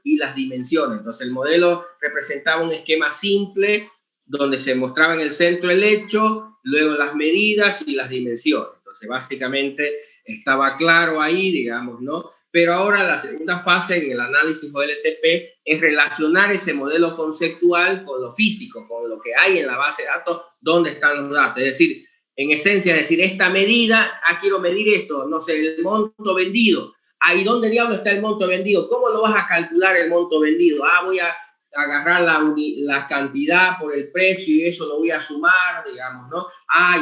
y las dimensiones. Entonces el modelo representaba un esquema simple donde se mostraba en el centro el hecho, luego las medidas y las dimensiones. Entonces básicamente estaba claro ahí, digamos, ¿no? Pero ahora la segunda fase en el análisis OLTP es relacionar ese modelo conceptual con lo físico, con lo que hay en la base de datos, dónde están los datos. Es decir, en esencia, es decir, esta medida, quiero medir esto, no sé, el monto vendido. Ahí, ¿dónde diablo está el monto vendido? ¿Cómo lo vas a calcular el monto vendido? Voy a agarrar la cantidad por el precio y eso lo voy a sumar, digamos, ¿no?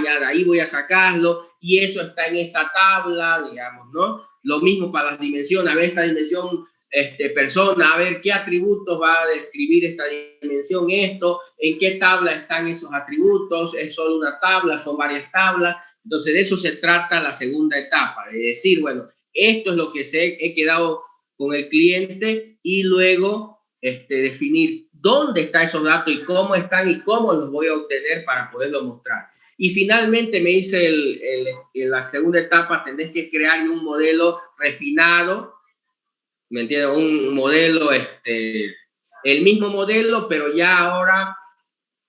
Ya de ahí voy a sacarlo y eso está en esta tabla, digamos, ¿no? Lo mismo para las dimensiones, a ver esta dimensión persona, a ver qué atributos va a describir esta dimensión, esto, en qué tabla están esos atributos, es solo una tabla, son varias tablas. Entonces de eso se trata la segunda etapa, de decir, bueno, esto es lo que he quedado con el cliente y luego definir dónde están esos datos y cómo están y cómo los voy a obtener para poderlo mostrar. Y finalmente me dice en la segunda etapa, tenés que crear un modelo refinado, ¿me entiendes? Un modelo, el mismo modelo, pero ya ahora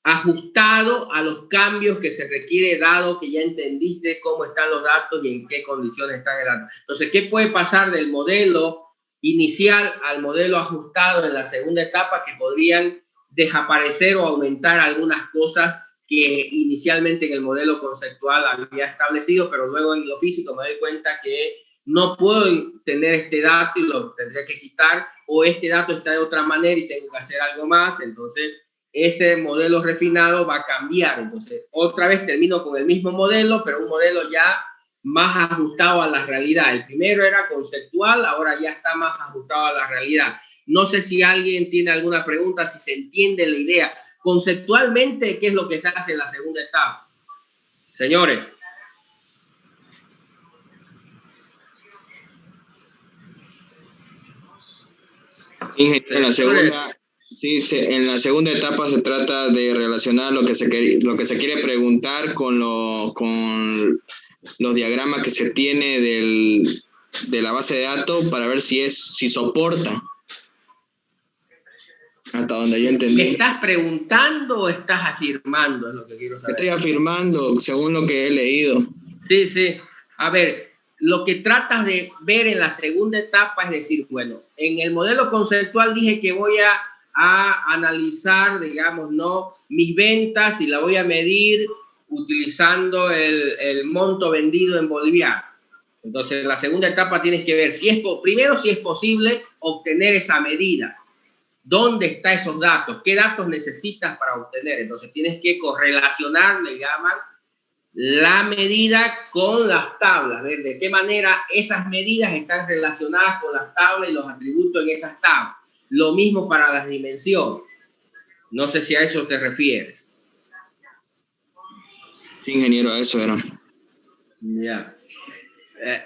ajustado a los cambios que se requiere, dado que ya entendiste cómo están los datos y en qué condiciones están el dato. Entonces, ¿qué puede pasar del modelo inicial al modelo ajustado en la segunda etapa? Que podrían desaparecer o aumentar algunas cosas que inicialmente en el modelo conceptual había establecido, pero luego en lo físico me doy cuenta que no puedo tener este dato y lo tendré que quitar, o este dato está de otra manera y tengo que hacer algo más. Entonces ese modelo refinado va a cambiar. Entonces otra vez termino con el mismo modelo, pero un modelo ya más ajustado a la realidad. El primero era conceptual, ahora ya está más ajustado a la realidad. No sé si alguien tiene alguna pregunta, si se entiende la idea. Conceptualmente, ¿qué es lo que se hace en la segunda etapa? Señores. En la segunda, sí, en la segunda etapa se trata de relacionar lo que se quiere preguntar con los diagramas que se tiene de la base de datos para ver si soporta. Hasta donde yo entendí. ¿Me estás preguntando o estás afirmando? Es lo que quiero saber. Estoy afirmando, según lo que he leído. Sí, sí. A ver, lo que tratas de ver en la segunda etapa es decir, bueno, en el modelo conceptual dije que voy a analizar, digamos, ¿no?, mis ventas y la voy a medir utilizando el monto vendido en boliviano. Entonces, en la segunda etapa tienes que ver primero si es posible obtener esa medida. ¿Dónde están esos datos? ¿Qué datos necesitas para obtener? Entonces tienes que correlacionar, le llaman, la medida con las tablas. ¿Ver de qué manera esas medidas están relacionadas con las tablas y los atributos en esas tablas? Lo mismo para las dimensiones. No sé si a eso te refieres. Sí, ingeniero, a eso era. Ya.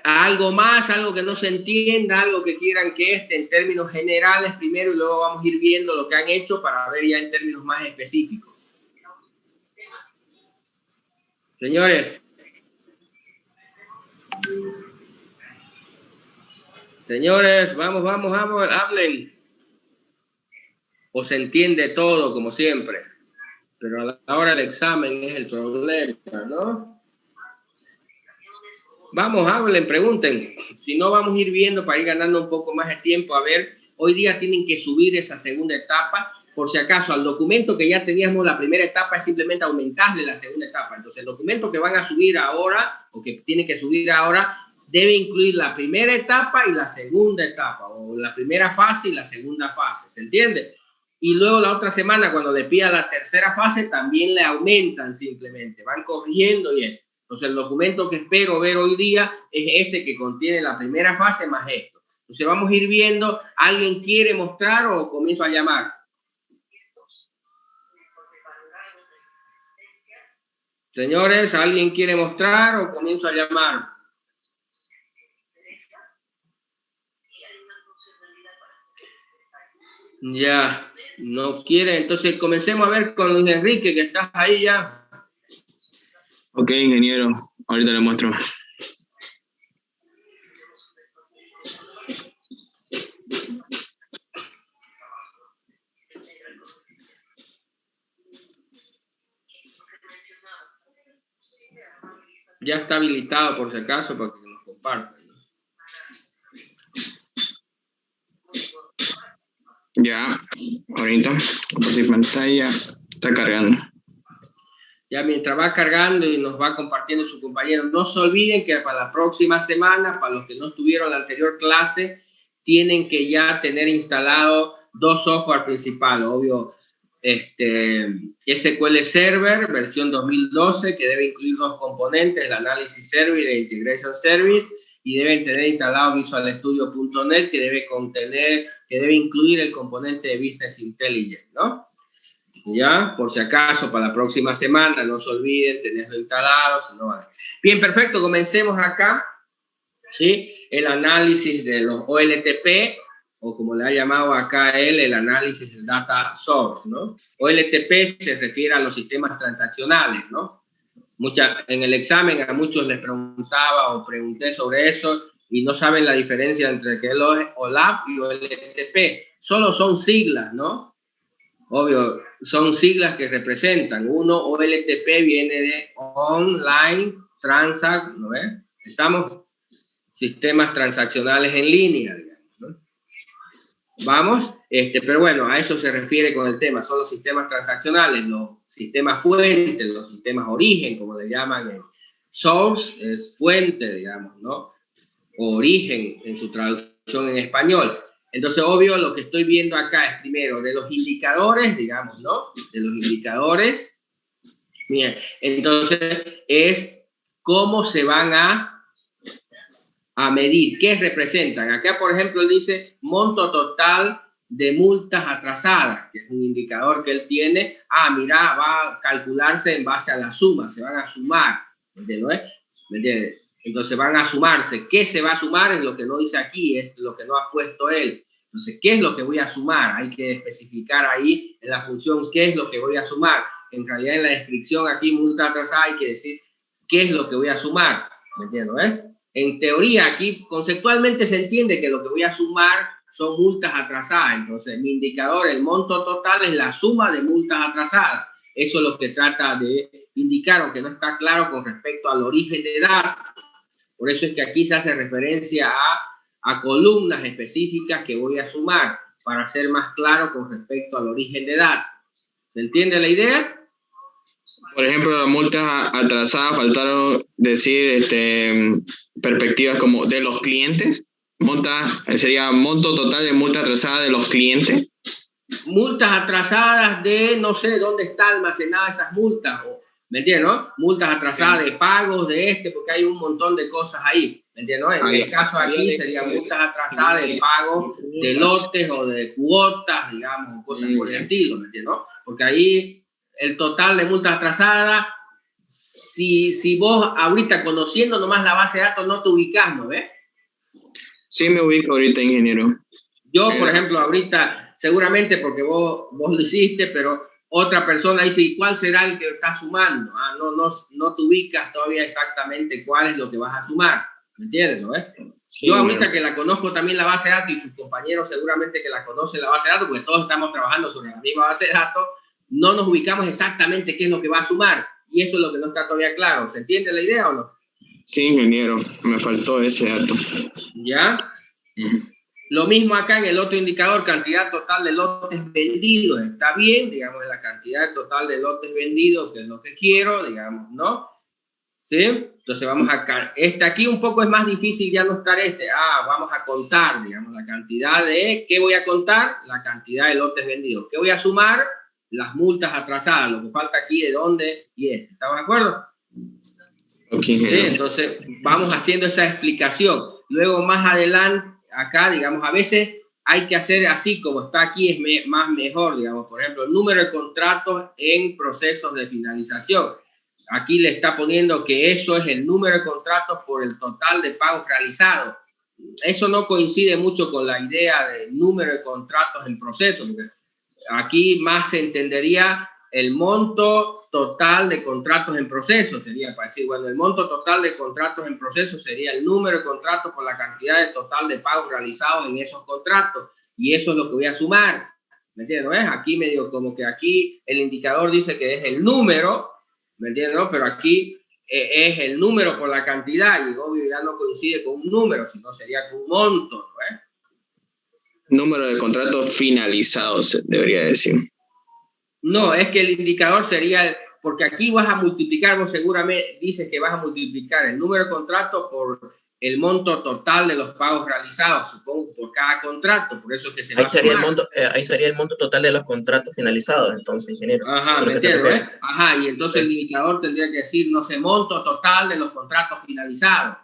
Algo más, algo que no se entienda, algo que quieran que en términos generales primero y luego vamos a ir viendo lo que han hecho para ver ya en términos más específicos. Señores. Señores, vamos, hablen. O se entiende todo como siempre, pero a la hora del examen es el problema, ¿no? Vamos, hablen, pregunten. Si no, vamos a ir viendo para ir ganando un poco más de tiempo. A ver, hoy día tienen que subir esa segunda etapa. Por si acaso, al documento que ya teníamos la primera etapa es simplemente aumentarle la segunda etapa. Entonces, el documento que van a subir ahora, o que tienen que subir ahora, debe incluir la primera etapa y la segunda etapa, o la primera fase y la segunda fase. ¿Se entiende? Y luego la otra semana, cuando le pida la tercera fase, también le aumentan simplemente. Van corrigiendo y esto. Entonces, el documento que espero ver hoy día es ese que contiene la primera fase más esto. Entonces, vamos a ir viendo. ¿Alguien quiere mostrar o comienzo a llamar? Señores, ¿alguien quiere mostrar o comienzo a llamar? Ya, no quiere. Entonces, comencemos a ver con Luis Enrique, que estás ahí ya. Ok, ingeniero, ahorita le muestro. Ya está habilitado por si acaso para que nos compartan. Ya, ahorita, compartir pantalla, está cargando. Ya mientras va cargando y nos va compartiendo su compañero, no se olviden que para la próxima semana, para los que no estuvieron en la anterior clase, tienen que ya tener instalado 2 software principales, obvio, SQL Server versión 2012, que debe incluir 2 componentes, el Analysis Service y el Integration Service, y deben tener instalado visualstudio.net, que debe incluir el componente de Business Intelligence, ¿no? Ya, por si acaso, para la próxima semana, no se olviden tenerlo instalado. Si no, bien, perfecto, comencemos acá, ¿sí? El análisis de los OLTP, o como le ha llamado acá él, el análisis del data source, ¿no? OLTP se refiere a los sistemas transaccionales, ¿no? En el examen a muchos les preguntaba o pregunté sobre eso y no saben la diferencia entre que es OLAP y OLTP. Solo son siglas, ¿no? Obvio, son siglas que representan. Uno, OLTP viene de Online Transact, ¿no ves? Estamos sistemas transaccionales en línea, digamos, ¿no? Vamos, pero bueno, a eso se refiere con el tema. Son los sistemas transaccionales, los sistemas fuentes, los sistemas origen, como le llaman. Source es fuente, digamos, ¿no? O origen en su traducción en español. Entonces, obvio, lo que estoy viendo acá es primero de los indicadores, digamos, ¿no? De los indicadores. Bien, entonces es cómo se van a medir, qué representan. Acá, por ejemplo, él dice monto total de multas atrasadas, que es un indicador que él tiene. Mira, va a calcularse en base a la suma, se van a sumar, ¿me entiendes? Entonces van a sumarse. ¿Qué se va a sumar? Es lo que no dice aquí, es lo que no ha puesto él. Entonces, ¿qué es lo que voy a sumar? Hay que especificar ahí en la función qué es lo que voy a sumar. En realidad, en la descripción aquí, multa atrasada, hay que decir qué es lo que voy a sumar. ¿Me entiendes? En teoría, aquí conceptualmente se entiende que lo que voy a sumar son multas atrasadas. Entonces, mi indicador, el monto total, es la suma de multas atrasadas. Eso es lo que trata de indicar, aunque no está claro con respecto al origen de datos. Por eso es que aquí se hace referencia a columnas específicas que voy a sumar para ser más claro con respecto al origen de datos. ¿Se entiende la idea? Por ejemplo, las multas atrasadas, faltaron decir perspectivas como de los clientes. Sería monto total de multas atrasadas de los clientes. Multas atrasadas de, no sé, dónde están almacenadas esas multas, ¿me entiendes, no? Multas atrasadas de pagos, porque hay un montón de cosas ahí, ¿me entiendes, no? En el caso aquí sería multas atrasadas de pago de lotes o de cuotas, digamos, cosas por el estilo, ¿me entiendes, no? Porque ahí el total de multas atrasadas, si vos ahorita conociendo nomás la base de datos no te ubicás, ¿no ves? Sí me ubico ahorita, ingeniero. Yo, por ejemplo, ahorita, seguramente porque vos lo hiciste, pero otra persona dice, ¿y cuál será el que está sumando? No te ubicas todavía exactamente cuál es lo que vas a sumar, ¿me entiendes? ¿No? Sí, yo ahorita que la conozco también la base de datos y sus compañeros seguramente que la conocen la base de datos, porque todos estamos trabajando sobre la misma base de datos, no nos ubicamos exactamente qué es lo que va a sumar, y eso es lo que no está todavía claro. ¿Se entiende la idea o no? Sí, ingeniero, me faltó ese dato. ¿Ya? Lo mismo acá en el otro indicador, cantidad total de lotes vendidos. Está bien, digamos, la cantidad total de lotes vendidos, que es lo que quiero, digamos, ¿no? ¿Sí? Entonces vamos a... aquí un poco es más difícil ya no estar vamos a contar, digamos, la cantidad de... ¿Qué voy a contar? La cantidad de lotes vendidos. ¿Qué voy a sumar? Las multas atrasadas, lo que falta aquí, de dónde y esto. ¿Estamos de acuerdo? Okay. ¿Sí? Entonces vamos haciendo esa explicación. Luego más adelante, acá, digamos, a veces hay que hacer así como está aquí, es más mejor, digamos, por ejemplo, el número de contratos en procesos de finalización. Aquí le está poniendo que eso es el número de contratos por el total de pagos realizados. Eso no coincide mucho con la idea del número de contratos en proceso, porque aquí más se entendería el monto total de contratos en proceso, sería para decir, bueno, el monto total de contratos en proceso sería el número de contratos por la cantidad de total de pagos realizados en esos contratos, y eso es lo que voy a sumar, ¿me entiendes? ¿No es? Aquí medio como que aquí el indicador dice que es el número, ¿me entiendes? ¿No? Pero aquí es el número por la cantidad, y obvio ya no coincide con un número, sino sería con un monto, ¿no? Número de contratos finalizados, debería decir. No, es que el indicador sería, porque aquí vas a multiplicar, vos seguramente dices que vas a multiplicar el número de contratos por el monto total de los pagos realizados, supongo, por cada contrato, por eso es que se va a sumar. Ahí sería el monto total de los contratos finalizados, entonces, ingeniero. Ajá, me entiendo, ¿eh? Ajá, y entonces el indicador tendría que decir, no sé, monto total de los contratos finalizados.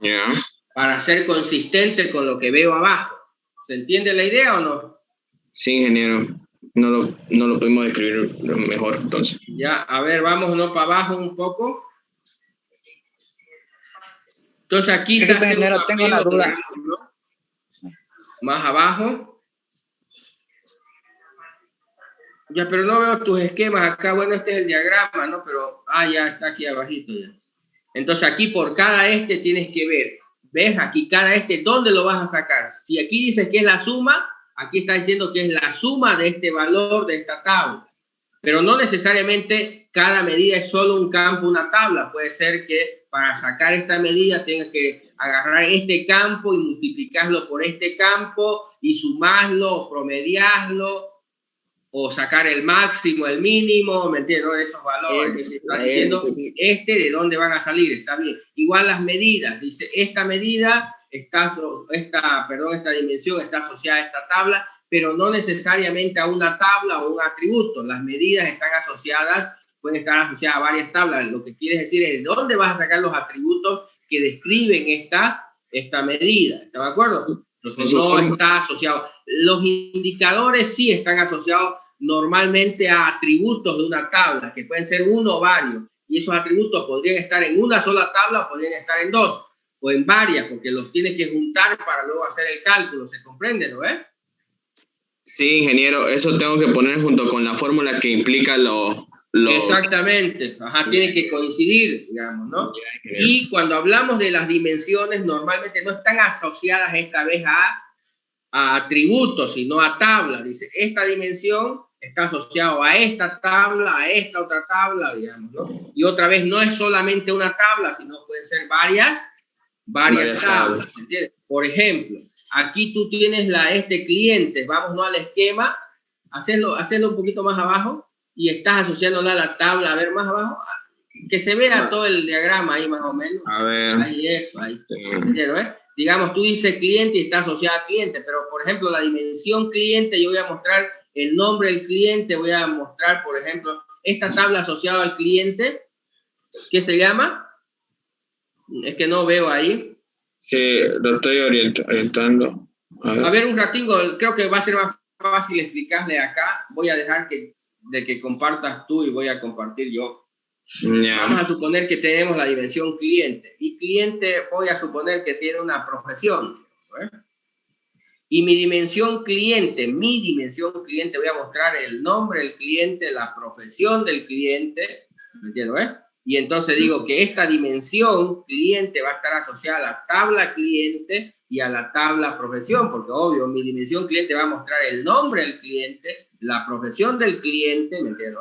Ya. Para ser consistente con lo que veo abajo. ¿Se entiende la idea o no? Sí, ingeniero. No lo pudimos describir mejor, entonces. Ya, a ver, vámonos para abajo un poco. Entonces aquí se hace ingeniero, tengo una duda. ¿no? Más abajo. Ya, pero no veo tus esquemas acá. Bueno, este es el diagrama, ¿no? Pero, ya está aquí abajito ya. Entonces aquí por cada tienes que ver. ¿Ves? Aquí cada ¿dónde lo vas a sacar? Si aquí dices que es la suma, aquí está diciendo que es la suma de este valor de esta tabla. Pero no necesariamente cada medida es solo un campo, una tabla. Puede ser que para sacar esta medida tengas que agarrar este campo y multiplicarlo por este campo y sumarlo o promediarlo o sacar el máximo, el mínimo, ¿me entiendes? ¿No? Esos valores. Está diciendo de dónde van a salir, está bien. Igual las medidas, dice, esta medida, esta dimensión está asociada a esta tabla, pero no necesariamente a una tabla o un atributo. Las medidas están asociadas, pueden estar asociadas a varias tablas. Lo que quieres decir es de dónde vas a sacar los atributos que describen esta medida. ¿Está de acuerdo? Entonces no está asociado. Los indicadores sí están asociados normalmente a atributos de una tabla, que pueden ser uno o varios. Y esos atributos podrían estar en una sola tabla o podrían estar en dos o en varias, porque los tienes que juntar para luego hacer el cálculo. ¿Se comprende, no ves? Sí, ingeniero, eso tengo que poner junto con la fórmula que implica los... Exactamente, ajá, tiene que coincidir, digamos, ¿no? Y cuando hablamos de las dimensiones, normalmente no están asociadas esta vez a atributos, sino a tablas. Dice, esta dimensión está asociada a esta tabla, a esta otra tabla, digamos, ¿no? Y otra vez no es solamente una tabla, sino pueden ser varias tablas, ¿entiendes? Por ejemplo, aquí tú tienes cliente, vamos ¿no? al esquema, hacerlo un poquito más abajo, y estás asociándola a la tabla, a ver más abajo, que se vea todo el diagrama ahí más o menos. A ver. Ahí. ¿Entiendes? Digamos, tú dices cliente y está asociada a cliente, pero por ejemplo, la dimensión cliente, yo voy a mostrar el nombre del cliente, voy a mostrar, por ejemplo, esta tabla asociada al cliente, ¿qué se llama? Es que no veo ahí. Sí, lo estoy orientando. A ver, un ratingo, creo que va a ser más fácil explicarle acá. Voy a dejar de que compartas tú y voy a compartir yo. Yeah. Vamos a suponer que tenemos la dimensión cliente. Y cliente voy a suponer que tiene una profesión. ¿Eh? Y mi dimensión cliente, voy a mostrar el nombre del cliente, la profesión del cliente. ¿Me entiendes? Y entonces digo que esta dimensión cliente va a estar asociada a la tabla cliente y a la tabla profesión, porque obvio, mi dimensión cliente va a mostrar el nombre del cliente, la profesión del cliente, ¿me entiendes?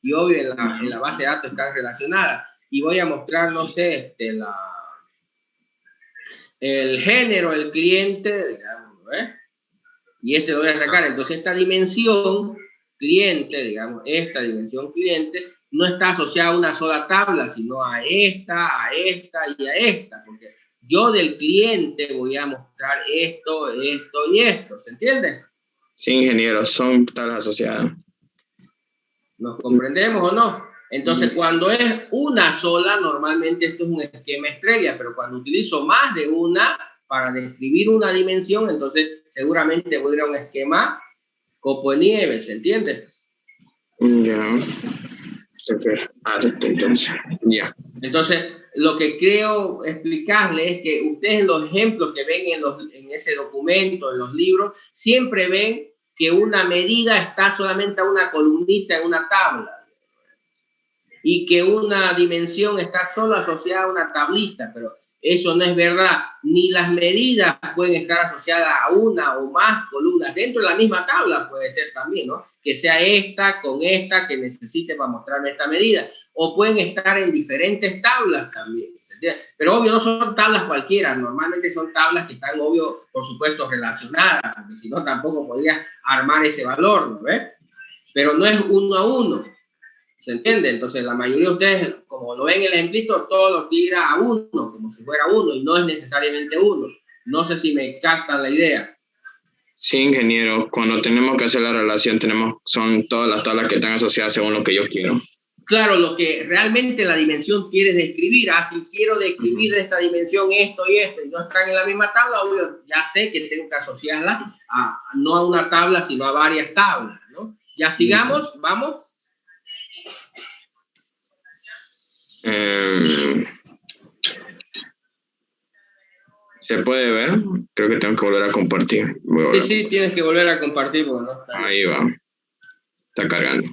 Y obvio en la base de datos están relacionadas. Y voy a mostrar, no sé, el género del cliente, digamos, y lo voy a sacar. Entonces esta dimensión cliente, digamos, esta dimensión cliente, no está asociada a una sola tabla, sino a esta y a esta, porque yo del cliente voy a mostrar esto y esto, ¿se entiende? Sí, ingeniero, son tablas asociadas. ¿Nos comprendemos o no? Entonces, cuando es una sola, normalmente esto es un esquema estrella, pero cuando utilizo más de una para describir una dimensión, entonces seguramente voy a ir a un esquema copo de nieve, ¿se entiende? Ya. Entonces, ya. Entonces, lo que quiero explicarle es que ustedes los ejemplos que ven en ese documento, en los libros, siempre ven que una medida está solamente a una columnita en una tabla y que una dimensión está solo asociada a una tablita, pero Eso no es verdad. Ni las medidas pueden estar asociadas a una o más columnas. Dentro de la misma tabla puede ser también, ¿no? Que sea esta con esta que necesite para mostrarme esta medida. O pueden estar en diferentes tablas también. Pero obvio, no son tablas cualquiera. Normalmente son tablas que están, obvio, por supuesto, relacionadas. Porque si no, tampoco podrías armar ese valor, ¿no ves? Pero no es uno a uno. ¿Se entiende? Entonces, la mayoría de ustedes, como lo ven en el ejemplito, todo lo tira a uno, como si fuera uno, y no es necesariamente uno. No sé si me captan la idea. Sí, ingeniero. Cuando tenemos que hacer la relación, son todas las tablas que están asociadas según lo que yo quiero. Claro, lo que realmente la dimensión quiere describir. Si quiero describir de esta dimensión esto y esto, y no están en la misma tabla, obvio, ya sé que tengo que asociarla no a una tabla, sino a varias tablas, ¿no? Ya sigamos, vamos. ¿Se puede ver? Creo que tengo que volver a compartir. Sí, tienes que volver a compartir porque no está. Ahí va. Está cargando.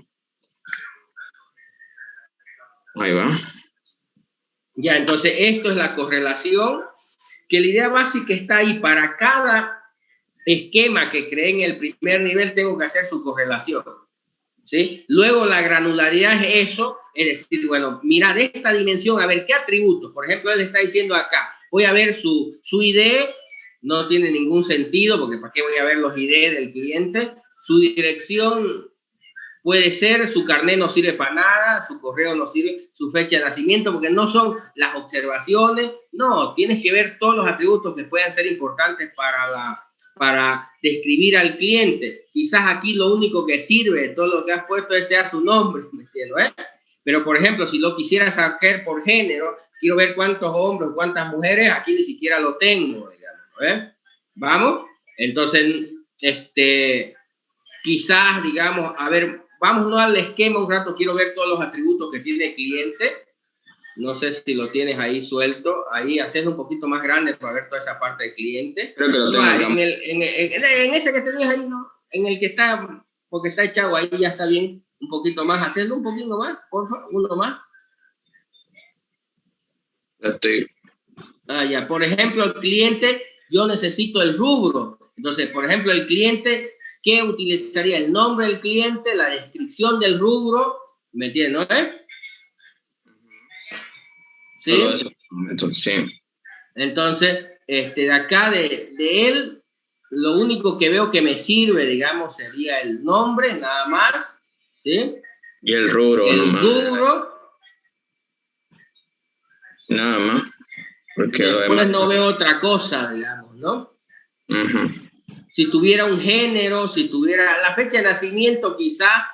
Ahí va. Ya, entonces esto es la correlación, que la idea básica está ahí. Para cada esquema que creé en el primer nivel tengo que hacer su correlación, ¿sí? Luego la granularidad es eso, es decir, bueno, mira de esta dimensión, a ver qué atributos. Por ejemplo, él está diciendo acá, voy a ver su ID, no tiene ningún sentido, porque ¿para qué voy a ver los ID del cliente? Su dirección puede ser, su carnet no sirve para nada, su correo no sirve, su fecha de nacimiento, porque no son las observaciones. No, tienes que ver todos los atributos que puedan ser importantes para describir al cliente. Quizás aquí lo único que sirve de todo lo que has puesto es sea su nombre, ¿me entiendes? Pero, por ejemplo, si lo quisiera sacar por género, quiero ver cuántos hombres, cuántas mujeres, aquí ni siquiera lo tengo, digamos, ¿vamos? Entonces, quizás, digamos, a ver, vamos al esquema un rato, quiero ver todos los atributos que tiene el cliente. No sé si lo tienes ahí suelto, ahí haces un poquito más grande para ver toda esa parte del cliente. Creo que lo tengo acá. En ese que tenías ahí, ¿no? En el que está, porque está echado ahí, ya está bien. Un poquito más, hacerlo un poquito más, por favor, uno más. Ya, por ejemplo, el cliente, yo necesito el rubro. Entonces, por ejemplo, el cliente, ¿qué utilizaría? El nombre del cliente, la descripción del rubro, ¿me entiendes? ¿No? ¿Sí? Sí. Entonces, de acá, de él, lo único que veo que me sirve, digamos, sería el nombre, nada más, ¿sí? Y el rubro. El rubro. Nada más. Porque después no veo otra cosa, digamos, ¿no? Si tuviera un género, si tuviera la fecha de nacimiento, quizá,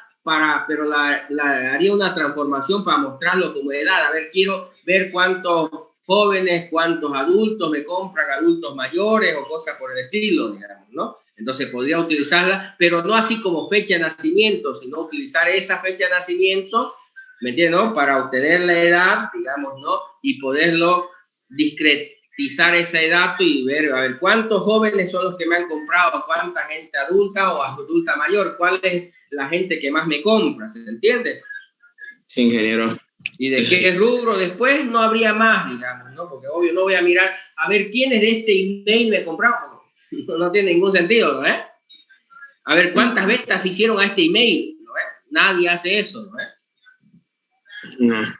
pero haría una transformación para mostrarlo como edad. A ver, quiero ver cuántos jóvenes, cuántos adultos me compran, adultos mayores o cosas por el estilo, digamos, ¿no? Entonces podría utilizarla, pero no así como fecha de nacimiento, sino utilizar esa fecha de nacimiento, ¿me entiendes? ¿No? Para obtener la edad, digamos, ¿no? Y poderlo discretizar ese dato y ver, a ver, cuántos jóvenes son los que me han comprado, cuánta gente adulta o adulta mayor, cuál es la gente que más me compra, ¿se entiende? Sí, ingeniero. Y de qué rubro después no habría más, digamos, ¿no? Porque obvio no voy a mirar a ver quiénes de este email me compraron. No tiene ningún sentido, ¿no? A ver cuántas ventas hicieron a este email, ¿no? Nadie hace eso, ¿no? No.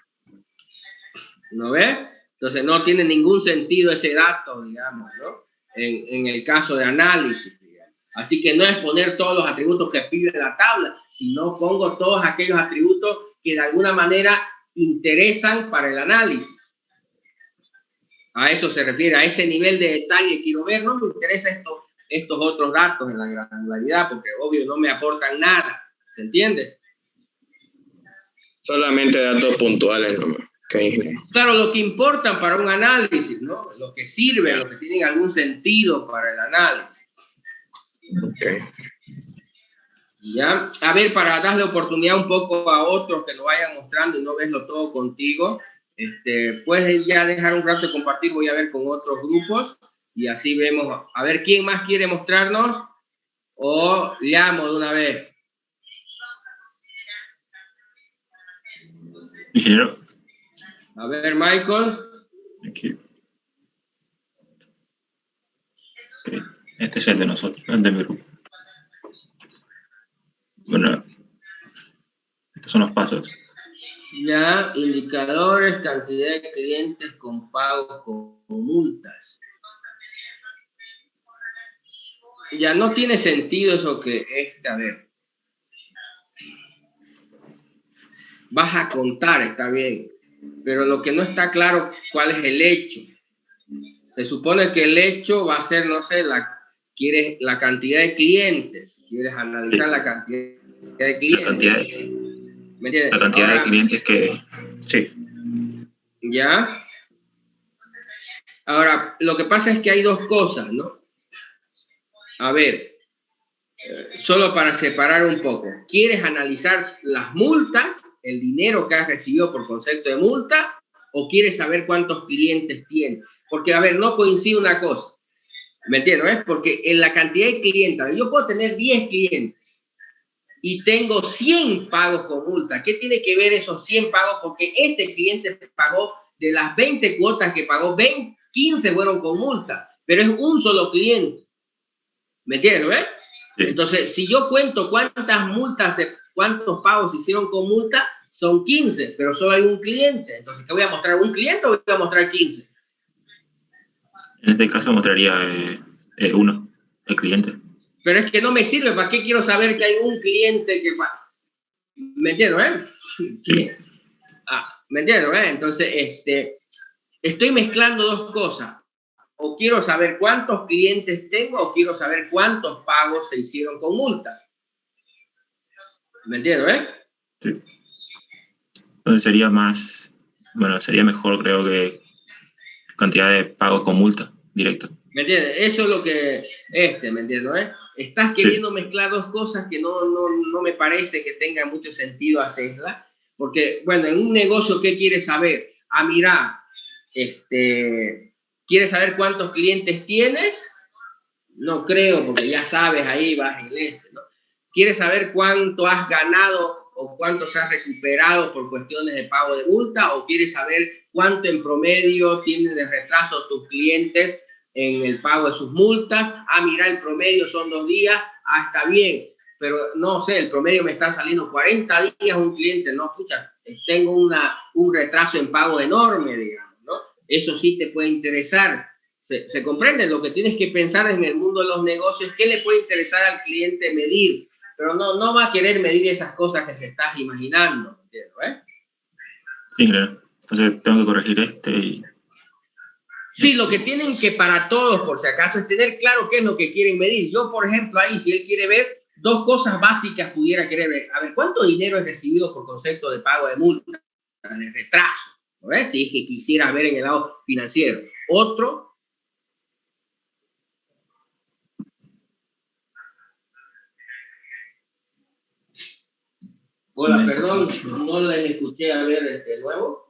¿No ves? Entonces no tiene ningún sentido ese dato, digamos, ¿no? En el caso de análisis, digamos. Así que no es poner todos los atributos que pide la tabla, sino pongo todos aquellos atributos que de alguna manera interesan para el análisis. A eso se refiere, a ese nivel de detalle quiero ver, no me interesa estos otros datos en la granularidad, porque obvio no me aportan nada, ¿se entiende? Solamente datos puntuales, ¿no? Okay. Claro, lo que importan para un análisis, ¿no? Lo que sirve, lo que tienen algún sentido para el análisis. Okay. ¿Ya? A ver, para darle oportunidad un poco a otros que lo vayan mostrando y no verlo todo contigo, puedes ya dejar un rato de compartir, voy a ver con otros grupos y así vemos, a ver quién más quiere mostrarnos o llamo de una vez. Ingeniero. A ver, Michael. Aquí. Okay. Este es el de nosotros, el de mi grupo. Bueno, estos son los pasos. Ya, indicadores, cantidad de clientes con pagos con multas. Ya no tiene sentido eso que a ver. Vas a contar, está bien, pero lo que no está claro, ¿cuál es el hecho? Se supone que el hecho va a ser, no sé, quieres la cantidad de clientes, quieres analizar la cantidad de clientes. ¿Me entiendes? La cantidad de clientes que... Sí. ¿Ya? Ahora, lo que pasa es que hay dos cosas, ¿no? A ver, solo para separar un poco. ¿Quieres analizar las multas, el dinero que has recibido por concepto de multa, o quieres saber cuántos clientes tienes? Porque, a ver, no coincide una cosa. ¿Me entiendes? Porque en la cantidad de clientes, yo puedo tener 10 clientes y tengo 100 pagos con multa. ¿Qué tiene que ver esos 100 pagos? Porque este cliente pagó de las 20 cuotas que pagó, 15 fueron con multa, pero es un solo cliente. ¿Me entiendes? Sí. Entonces, si yo cuento cuántas multas, cuántos pagos se hicieron con multa, son 15, pero solo hay un cliente. Entonces, ¿qué voy a mostrar? ¿Un cliente o voy a mostrar 15? En este caso mostraría uno, el cliente. Pero es que no me sirve. ¿Para qué quiero saber que hay un cliente que paga? ¿Me entiendes? Sí. ¿Me entiendes? Entonces, estoy mezclando dos cosas. O quiero saber cuántos clientes tengo o quiero saber cuántos pagos se hicieron con multa. ¿Me entiendes? Sí. Entonces sería más, bueno, sería mejor creo que cantidad de pagos con multa directo. ¿Me entiendes? Eso es lo que ¿me entiendes? Estás queriendo mezclar dos cosas que no me parece que tenga mucho sentido hacerlas. Porque, bueno, en un negocio, ¿qué quieres saber? Mira, ¿quieres saber cuántos clientes tienes? No creo, porque ya sabes, ahí vas en ¿no? ¿Quieres saber cuánto has ganado o cuánto se has recuperado por cuestiones de pago de multa? ¿O quieres saber cuánto en promedio tienen de retraso tus clientes en el pago de sus multas? Mira, el promedio son 2 días. Está bien, pero no sé, el promedio me está saliendo 40 días un cliente. No, escucha, tengo un retraso en pago enorme, digamos, ¿no? Eso sí te puede interesar. ¿Se comprende? Lo que tienes que pensar en el mundo de los negocios, ¿qué le puede interesar al cliente medir? Pero no va a querer medir esas cosas que se estás imaginando, ¿entiendes? Sí, claro. Entonces tengo que corregir y... Sí, lo que tienen que para todos, por si acaso, es tener claro qué es lo que quieren medir. Yo, por ejemplo, ahí, si él quiere ver, 2 cosas básicas pudiera querer ver. A ver, ¿cuánto dinero he recibido por concepto de pago de multa, de retraso? ¿No? Si es que quisiera ver en el lado financiero. Otro... Hola, perdón, no les escuché a ver de nuevo.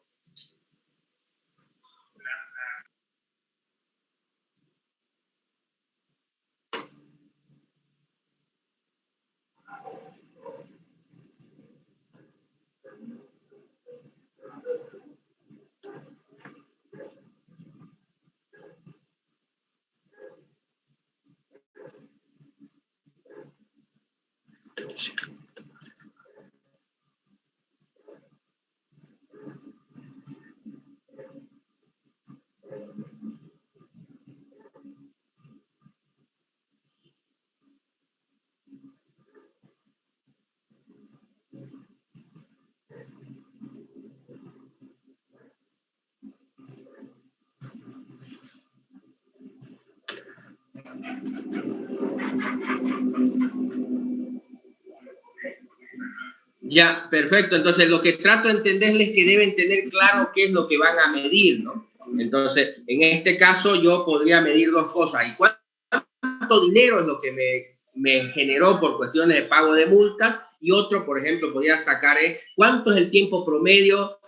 Ya, perfecto. Entonces, lo que trato de entenderles es que deben tener claro qué es lo que van a medir, ¿no? Entonces, en este caso, yo podría medir 2 cosas. ¿Y cuánto dinero es lo que me generó por cuestiones de pago de multas? Y otro, por ejemplo, podría sacar cuánto es el tiempo promedio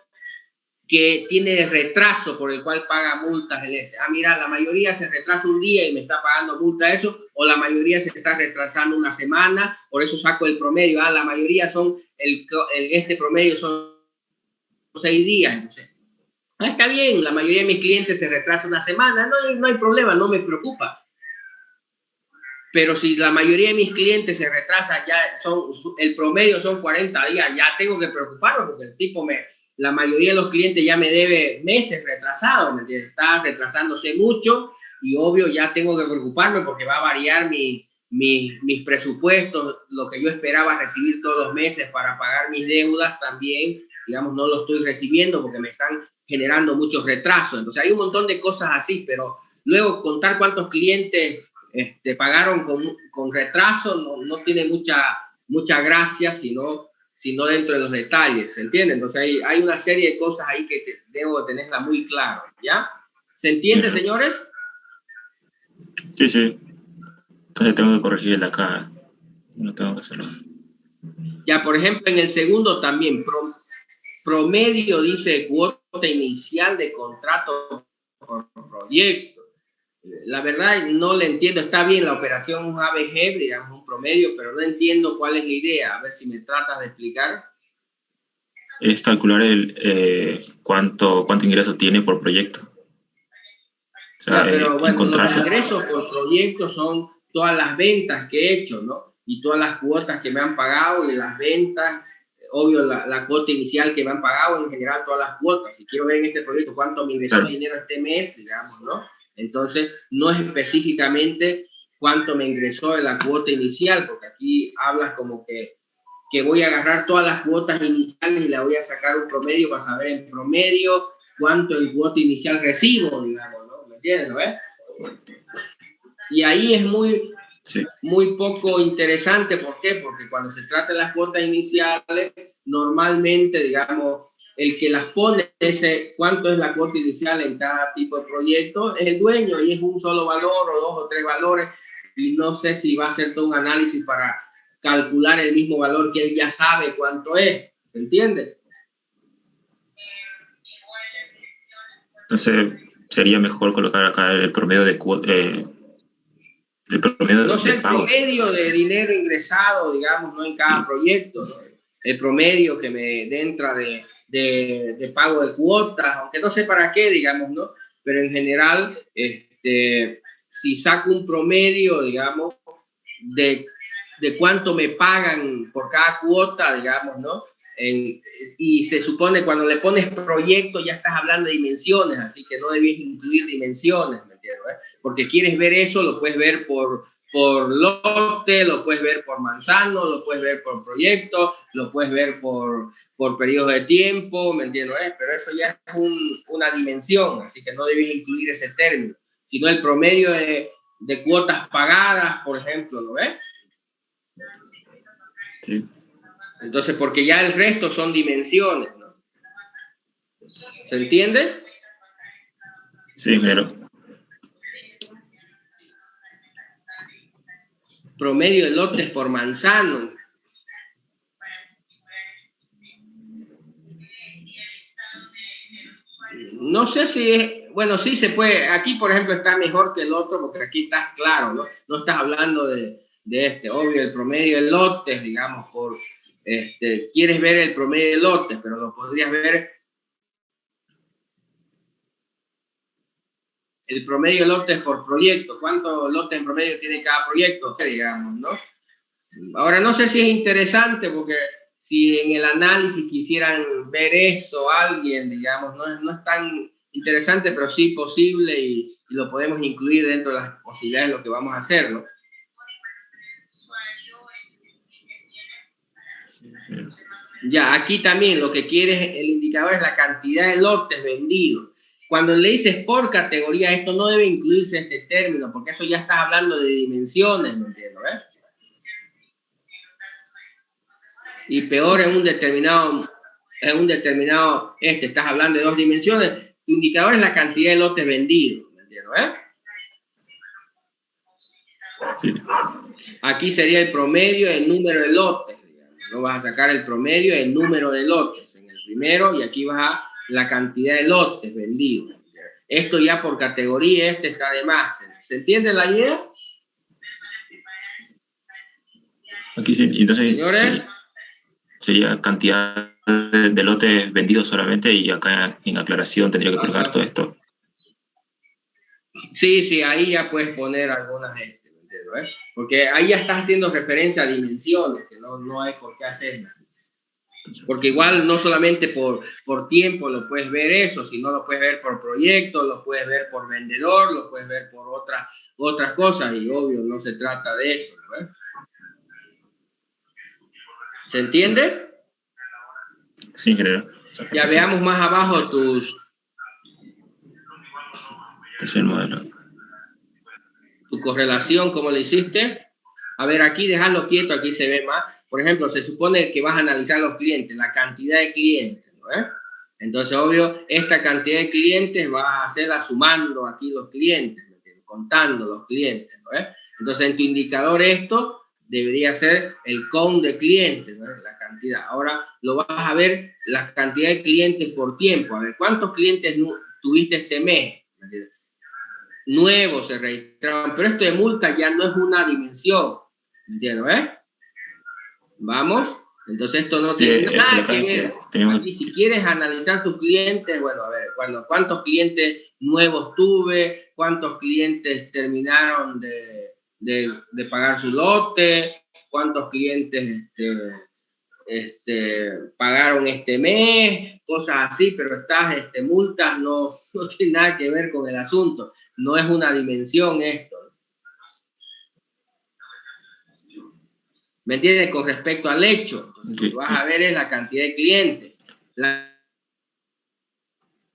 que tiene retraso por el cual paga multas el mira, la mayoría se retrasa un día y me está pagando multa eso, o la mayoría se está retrasando una semana, por eso saco el promedio. La mayoría son, este promedio son 6 días. Entonces, está bien, la mayoría de mis clientes se retrasa una semana, no hay problema, no me preocupa. pero si la mayoría de mis clientes se retrasan, el promedio son 40 días, ya tengo que preocuparme porque el tipo la mayoría de los clientes ya me debe meses retrasados, ¿me entiendes? Está retrasándose mucho y obvio ya tengo que preocuparme porque va a variar mis presupuestos, lo que yo esperaba recibir todos los meses para pagar mis deudas también, digamos, no lo estoy recibiendo porque me están generando muchos retrasos. Entonces hay un montón de cosas así, pero luego contar cuántos clientes pagaron con retraso no tiene mucha gracia, sino dentro de los detalles, ¿se entiende? Entonces hay una serie de cosas ahí que debo tenerla muy claro, ¿ya? ¿Se entiende, señores? Sí, sí. Entonces tengo que corregir el de acá. No tengo que hacerlo. Ya, por ejemplo, en el segundo también, promedio dice cuota inicial de contrato por proyecto. La verdad no le entiendo, está bien la operación un ABG, digamos un promedio, pero no entiendo cuál es la idea. A ver si me tratas de explicar. Es calcular cuánto ingreso tiene por proyecto. O sea, ya, pero bueno, contrato. los ingresos por proyecto son todas las ventas que he hecho, ¿no? Y todas las cuotas que me han pagado y las ventas, obvio la cuota inicial que me han pagado, en general todas las cuotas. Si quiero ver en este proyecto cuánto me ingresó de dinero este mes, digamos, ¿no? Entonces, no es específicamente cuánto me ingresó de la cuota inicial, porque aquí hablas como que voy a agarrar todas las cuotas iniciales y la voy a sacar un promedio para saber en promedio cuánto en cuota inicial recibo, digamos, ¿no? ¿Me entiendes, no es? Y ahí es muy poco interesante. ¿Por qué? Porque cuando se trata de las cuotas iniciales, normalmente, digamos, el que las pone, cuánto es la cuota inicial en cada tipo de proyecto, es el dueño y es un solo valor o 2 o 3 valores y no sé si va a hacer todo un análisis para calcular el mismo valor que él ya sabe cuánto es. ¿Se entiende? Entonces, sería mejor colocar acá el promedio de el promedio no sé, de pagos. El promedio de dinero ingresado, digamos, no en cada proyecto, ¿no? El promedio que me entra de pago de cuotas, aunque no sé para qué, digamos, ¿no? Pero en general, si saco un promedio, digamos, de cuánto me pagan por cada cuota, digamos, ¿no? Y se supone cuando le pones proyecto ya estás hablando de dimensiones, así que no debías incluir dimensiones, ¿me entiendes? Porque quieres ver eso, lo puedes ver por lote, lo puedes ver por manzano, lo puedes ver por proyecto, lo puedes ver por periodo de tiempo, ¿me entiendes? Pero eso ya es una dimensión, así que no debes incluir ese término, sino el promedio de cuotas pagadas, por ejemplo, ¿no ves? Sí. Entonces, porque ya el resto son dimensiones, ¿no? ¿Se entiende? Sí, claro. Promedio de lotes por manzano. No sé si es, bueno, sí se puede, aquí por ejemplo está mejor que el otro porque aquí estás claro, ¿no? No estás hablando de obvio, el promedio de lotes, digamos, quieres ver el promedio de lotes, pero lo podrías ver el promedio de lotes por proyecto, cuántos lotes en promedio tiene cada proyecto, digamos, ¿no? Ahora, no sé si es interesante porque si en el análisis quisieran ver eso alguien, digamos, no es tan interesante, pero sí posible y lo podemos incluir dentro de las posibilidades de lo que vamos a hacer, ¿no? Ya, aquí también lo que quiere el indicador es la cantidad de lotes vendidos. Cuando le dices por categoría, esto no debe incluirse este término, porque eso ya estás hablando de dimensiones, ¿me entiendes? Y peor en un determinado, estás hablando de 2 dimensiones, tu indicador es la cantidad de lotes vendidos, ¿me entiendes? Sí. Aquí sería el promedio del número de lotes, digamos. No vas a sacar el promedio del número de lotes en el primero y aquí vas a la cantidad de lotes vendidos. Esto ya por categoría, está de más. ¿Se entiende la idea? Aquí sí, entonces Señores. sería cantidad de lotes vendidos solamente y acá en aclaración tendría que colocar todo esto. Sí, ahí ya puedes poner algunas ¿ves? Porque ahí ya estás haciendo referencia a dimensiones, que no hay por qué hacerlas. Porque igual no solamente por tiempo lo puedes ver eso, sino lo puedes ver por proyecto, lo puedes ver por vendedor, lo puedes ver por otras cosas, y obvio no se trata de eso, ¿no? ¿Se entiende? Sí, ingeniero. Ya veamos más abajo Este es el modelo. tu correlación, ¿cómo le hiciste? A ver, aquí dejarlo quieto, aquí se ve más. Por ejemplo, se supone que vas a analizar los clientes, la cantidad de clientes, ¿no? Entonces, obvio, esta cantidad de clientes vas a hacerla sumando aquí los clientes, contando los clientes, ¿no? Entonces, en tu indicador esto debería ser el count de clientes, ¿no? La cantidad. Ahora lo vas a ver la cantidad de clientes por tiempo. A ver, ¿cuántos clientes tuviste este mes? Nuevos se registraron, pero esto de multa ya no es una dimensión, ¿entiendes? Vamos, entonces esto no tiene nada que ver. Aquí, si quieres analizar tus clientes, bueno, a ver, ¿cuántos clientes nuevos tuve? ¿Cuántos clientes terminaron de pagar su lote? ¿Cuántos clientes pagaron este mes? Cosas así, pero estas multas no tienen nada que ver con el asunto. No es una dimensión esto. ¿Me entiendes? Con respecto al hecho. Entonces, lo que vas a ver es la cantidad de clientes. La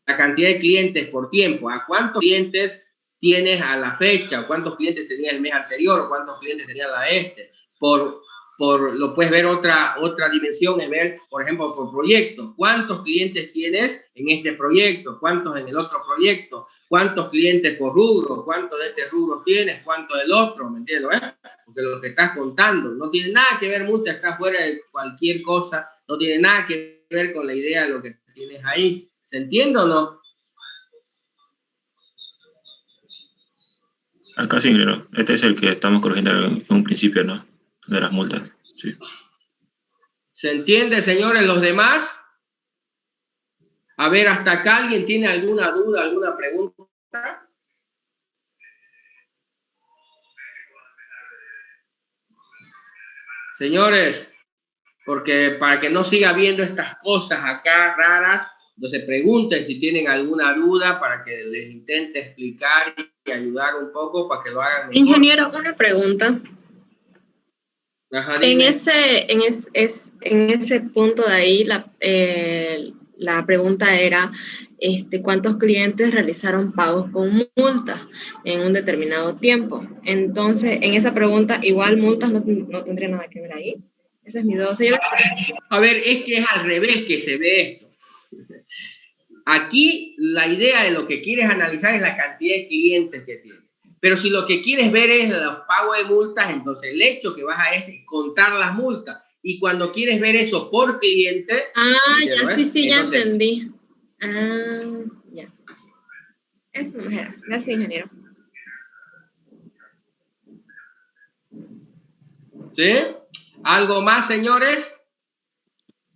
cantidad de clientes por tiempo. ¿A cuántos clientes tienes a la fecha? ¿Cuántos clientes tenías el mes anterior? ¿Cuántos clientes tenías lo puedes ver otra dimensión, es ver, por ejemplo, por proyecto. ¿Cuántos clientes tienes en este proyecto? ¿Cuántos en el otro proyecto? ¿Cuántos clientes por rubro? ¿Cuántos de este rubro tienes? ¿Cuántos del otro? ¿Me entiendes? Porque lo que estás contando no tiene nada que ver, multa está fuera de cualquier cosa, no tiene nada que ver con la idea de lo que tienes ahí. ¿Se entiende o no? Acá sí, ingeniero. Este es el que estamos corrigiendo en un principio, ¿no? De las multas, sí. ¿Se entiende, señores, los demás? A ver, hasta acá, ¿alguien tiene alguna duda, alguna pregunta? Señores, porque para que no siga viendo estas cosas acá raras, entonces pregunten si tienen alguna duda para que les intente explicar y ayudar un poco para que lo hagan mejor. Ingeniero, una pregunta. Ajá, en ese punto de ahí, la pregunta era ¿cuántos clientes realizaron pagos con multas en un determinado tiempo? Entonces, en esa pregunta, igual multas no tendría nada que ver ahí. Esa es mi duda. A ver, es que es al revés que se ve esto. Aquí la idea de lo que quieres analizar es la cantidad de clientes que tienes. Pero si lo que quieres ver es los pagos de multas, entonces el hecho que vas a es contar las multas. Y cuando quieres ver eso por cliente... ya, sí, ya entendí. Ya. Eso no era. Gracias, ingeniero. ¿Sí? ¿Algo más, señores?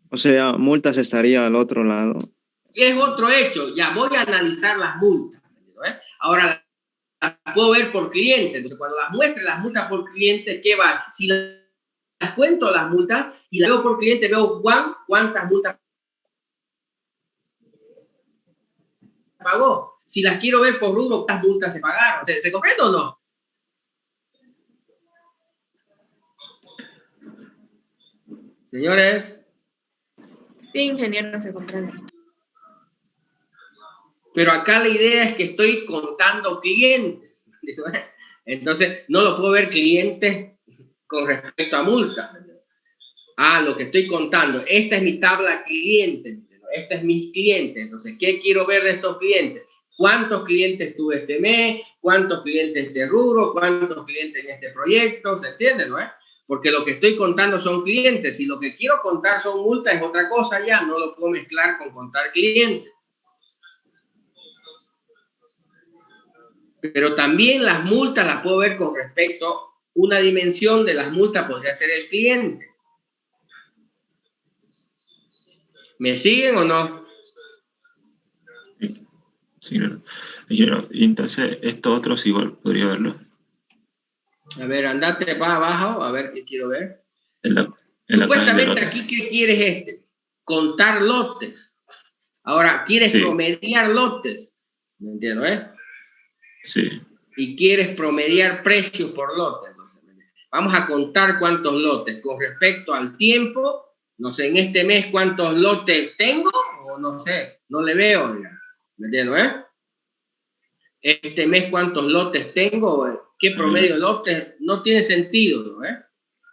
O sea, multas estaría al otro lado. Es otro hecho. Ya voy a analizar las multas. Ahora las puedo ver por cliente. Entonces, cuando las muestre las multas por cliente, ¿qué va? Si las cuento las multas y las veo por cliente, veo cuántas multas pagó. Si las quiero ver por rubro, ¿cuántas multas se pagaron? ¿Se comprende o no? Señores. Sí, ingeniero, se comprende. Pero acá la idea es que estoy contando clientes. Entonces, no lo puedo ver clientes con respecto a multas. Lo que estoy contando. Esta es mi tabla cliente. Este es mis clientes. Entonces, ¿qué quiero ver de estos clientes? ¿Cuántos clientes tuve este mes? ¿Cuántos clientes de este rubro? ¿Cuántos clientes en este proyecto? ¿Se entiende, no? Porque lo que estoy contando son clientes. Si lo que quiero contar son multas, es otra cosa ya. No lo puedo mezclar con contar clientes. Pero también las multas las puedo ver con respecto, una dimensión de las multas podría ser el cliente. ¿Me siguen o no? Sí, claro. Y entonces, estos otros igual podría verlo. A ver, andate para abajo, a ver qué quiero ver. En la cadena de Supuestamente lotes. aquí, ¿qué quieres contar lotes. Ahora, quieres Sí. promediar lotes. ¿Me entiendes? Sí. Y quieres promediar precios por lote. Entonces, vamos a contar cuántos lotes con respecto al tiempo. No sé, en este mes cuántos lotes tengo, o no sé, no le veo. Digamos. ¿Me entiendes? Este mes cuántos lotes tengo, qué promedio de lotes, no tiene sentido, ¿no?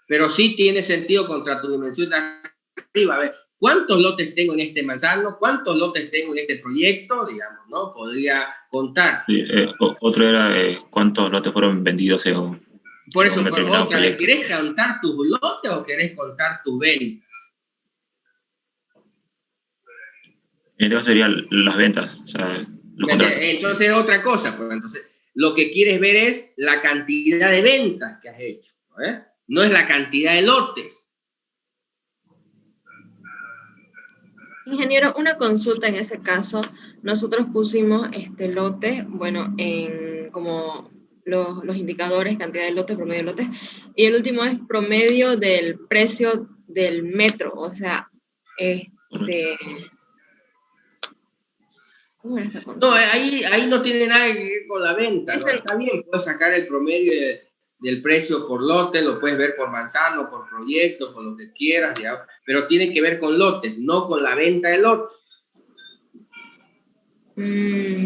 Pero sí tiene sentido contra tu dimensión de arriba. A ver, ¿cuántos lotes tengo en este manzano? ¿Cuántos lotes tengo en este proyecto? Digamos, ¿no? Podría contar. Sí, otro era cuántos lotes fueron vendidos Por eso, un determinado otra vez, proyecto. ¿querés contar tus lotes o querés contar tus ventas? En este caso serían las ventas, o sea, los contratos. Entonces es otra cosa. Pues, entonces, lo que quieres ver es la cantidad de ventas que has hecho. No es la cantidad de lotes. Ingeniero, una consulta en ese caso. Nosotros pusimos lote, bueno, en como los indicadores, cantidad de lotes, promedio de lotes, y el último es promedio del precio del metro, o sea, ¿cómo era esta consulta? No, ahí no tiene nada que ver con la venta, ¿no? Está bien, puedes sacar el promedio del precio por lote, lo puedes ver por manzano, por proyecto, por lo que quieras, digamos, pero tiene que ver con lotes, no con la venta de lotes.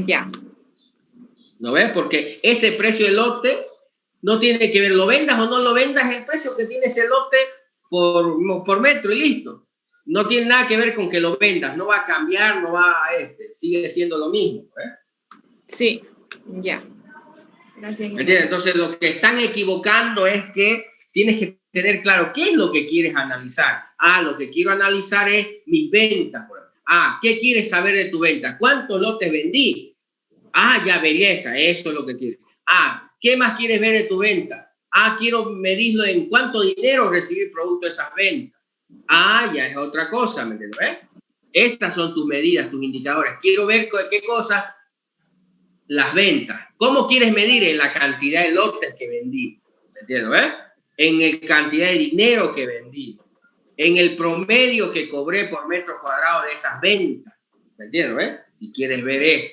Ya. ¿No ves? Porque ese precio del lote no tiene que ver, lo vendas o no lo vendas, el precio que tiene ese lote por metro y listo. No tiene nada que ver con que lo vendas, no va a cambiar, no va a sigue siendo lo mismo. Sí, ya. Gracias. ¿Me entiendes? Entonces lo que están equivocando es que tienes que tener claro qué es lo que quieres analizar. Lo que quiero analizar es mis ventas. ¿Qué quieres saber de tu venta? ¿Cuántos lotes vendí? Ya, belleza, eso es lo que quieres. ¿Qué más quieres ver de tu venta? Quiero medirlo en cuánto dinero recibir producto de esas ventas. Ya es otra cosa, ¿me entiendes? Estas son tus medidas, tus indicadores. Quiero ver qué cosa, las ventas. ¿Cómo quieres medir? En la cantidad de lotes que vendí, ¿me entiendes? En la cantidad de dinero que vendí, en el promedio que cobré por metro cuadrado de esas ventas, ¿me entiendes? Si quieres ver eso.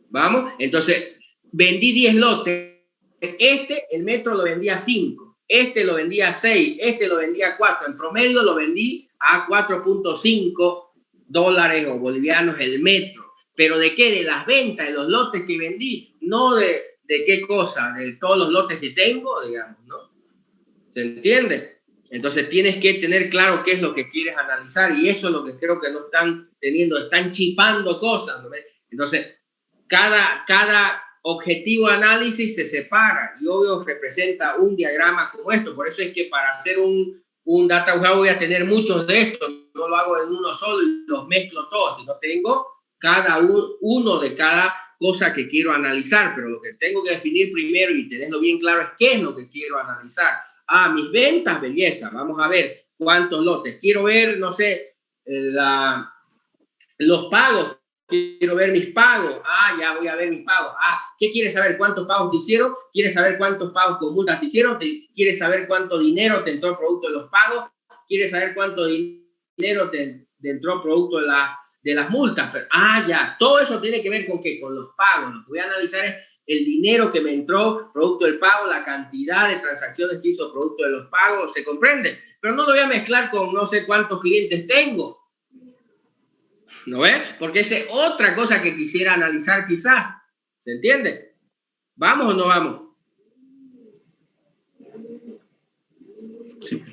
Vamos, entonces, vendí 10 lotes, el metro lo vendía a 5, lo vendía a 6, lo vendía a 4, en promedio lo vendí a 4.5 dólares o bolivianos el metro. ¿Pero de qué? De las ventas, de los lotes que vendí, no de qué cosa, de todos los lotes que tengo, digamos, ¿no? ¿Se entiende? Entonces tienes que tener claro qué es lo que quieres analizar y eso es lo que creo que no están teniendo, están chipando cosas, ¿no? Entonces, cada objetivo de análisis se separa y obvio representa un diagrama como esto. Por eso es que para hacer un data warehouse voy a tener muchos de estos. No lo hago en uno solo y los mezclo todos, sino tengo uno de cada cosa que quiero analizar. Pero lo que tengo que definir primero y tenerlo bien claro es qué es lo que quiero analizar. Mis ventas, belleza. Vamos a ver cuántos lotes. Quiero ver, no sé, los pagos. Quiero ver mis pagos. Ya voy a ver mis pagos. ¿Qué quieres saber? ¿Cuántos pagos te hicieron? ¿Quieres saber cuántos pagos con multas te hicieron? ¿Quieres saber cuánto dinero te entró producto de los pagos? ¿Quieres saber cuánto dinero te entró producto de las multas? Pero, ya. Todo eso tiene que ver con ¿qué? Con los pagos. Lo que voy a analizar es el dinero que me entró producto del pago, la cantidad de transacciones que hizo producto de los pagos. ¿Se comprende? Pero no lo voy a mezclar con no sé cuántos clientes tengo. ¿No ves? Porque esa es otra cosa que quisiera analizar quizás. ¿Se entiende? ¿Vamos o no vamos? Sí.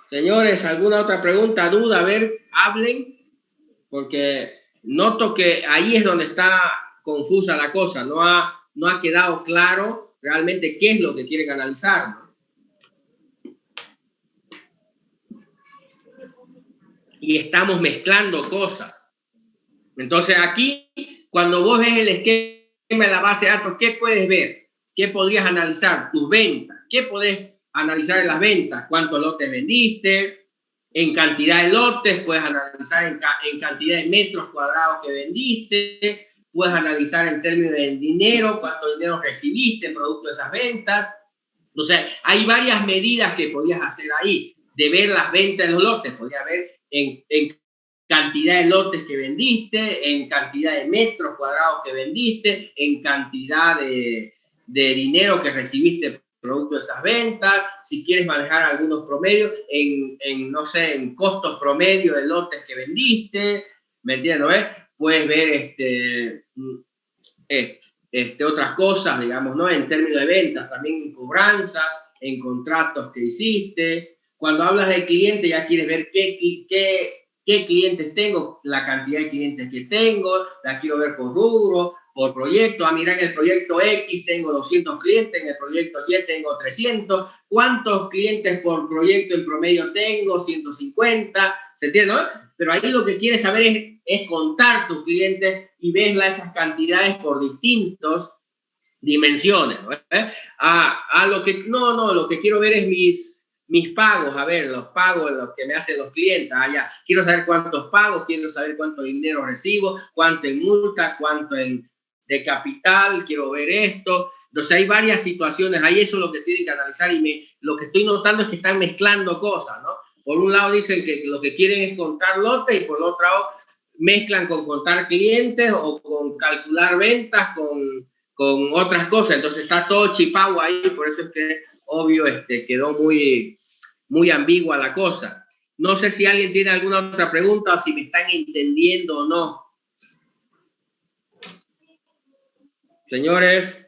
Señores, ¿alguna otra pregunta, duda? A ver, hablen, porque noto que ahí es donde está confusa la cosa. No ha quedado claro realmente qué es lo que quieren analizar, ¿no? Y estamos mezclando cosas. Entonces aquí, cuando vos ves el esquema de la base de datos, ¿qué puedes ver? ¿Qué podrías analizar? Tus ventas. ¿Qué podés analizar en las ventas? ¿Cuántos lotes vendiste? en cantidad de lotes, puedes analizar en cantidad de metros cuadrados que vendiste, puedes analizar en términos de dinero, cuánto dinero recibiste producto de esas ventas. O sea, hay varias medidas que podías hacer ahí, de ver las ventas de los lotes. Podías ver en cantidad de lotes que vendiste, en cantidad de metros cuadrados que vendiste, en cantidad de dinero que recibiste producto de esas ventas. Si quieres manejar algunos promedios, no sé, en costos promedio de lotes que vendiste, ¿me entiendes? ¿No? Puedes ver otras cosas, digamos, ¿no? En términos de ventas, también en cobranzas, en contratos que hiciste. Cuando hablas de cliente, ya quieres ver qué clientes tengo, la cantidad de clientes que tengo, la quiero ver por rubro, por proyecto. Mira, en el proyecto X tengo 200 clientes, en el proyecto Y tengo 300. ¿Cuántos clientes por proyecto en promedio tengo? 150. ¿Se entiende? ¿No? Pero ahí lo que quieres saber es contar tus clientes y ves esas cantidades por distintas dimensiones. ¿No? Lo que quiero ver es mis pagos, a ver, los pagos los que me hacen los clientes. Ya, quiero saber cuántos pagos, quiero saber cuánto dinero recibo, cuánto en multa, cuánto de capital, quiero ver esto. Entonces hay varias situaciones ahí, eso es lo que tienen que analizar, y lo que estoy notando es que están mezclando cosas, ¿no? Por un lado dicen que lo que quieren es contar lotes, y por el otro lado mezclan con contar clientes o con calcular ventas con otras cosas. Entonces está todo chipado ahí, por eso es que obvio quedó muy, muy ambigua la cosa. No sé si alguien tiene alguna otra pregunta o si me están entendiendo o no. Señores.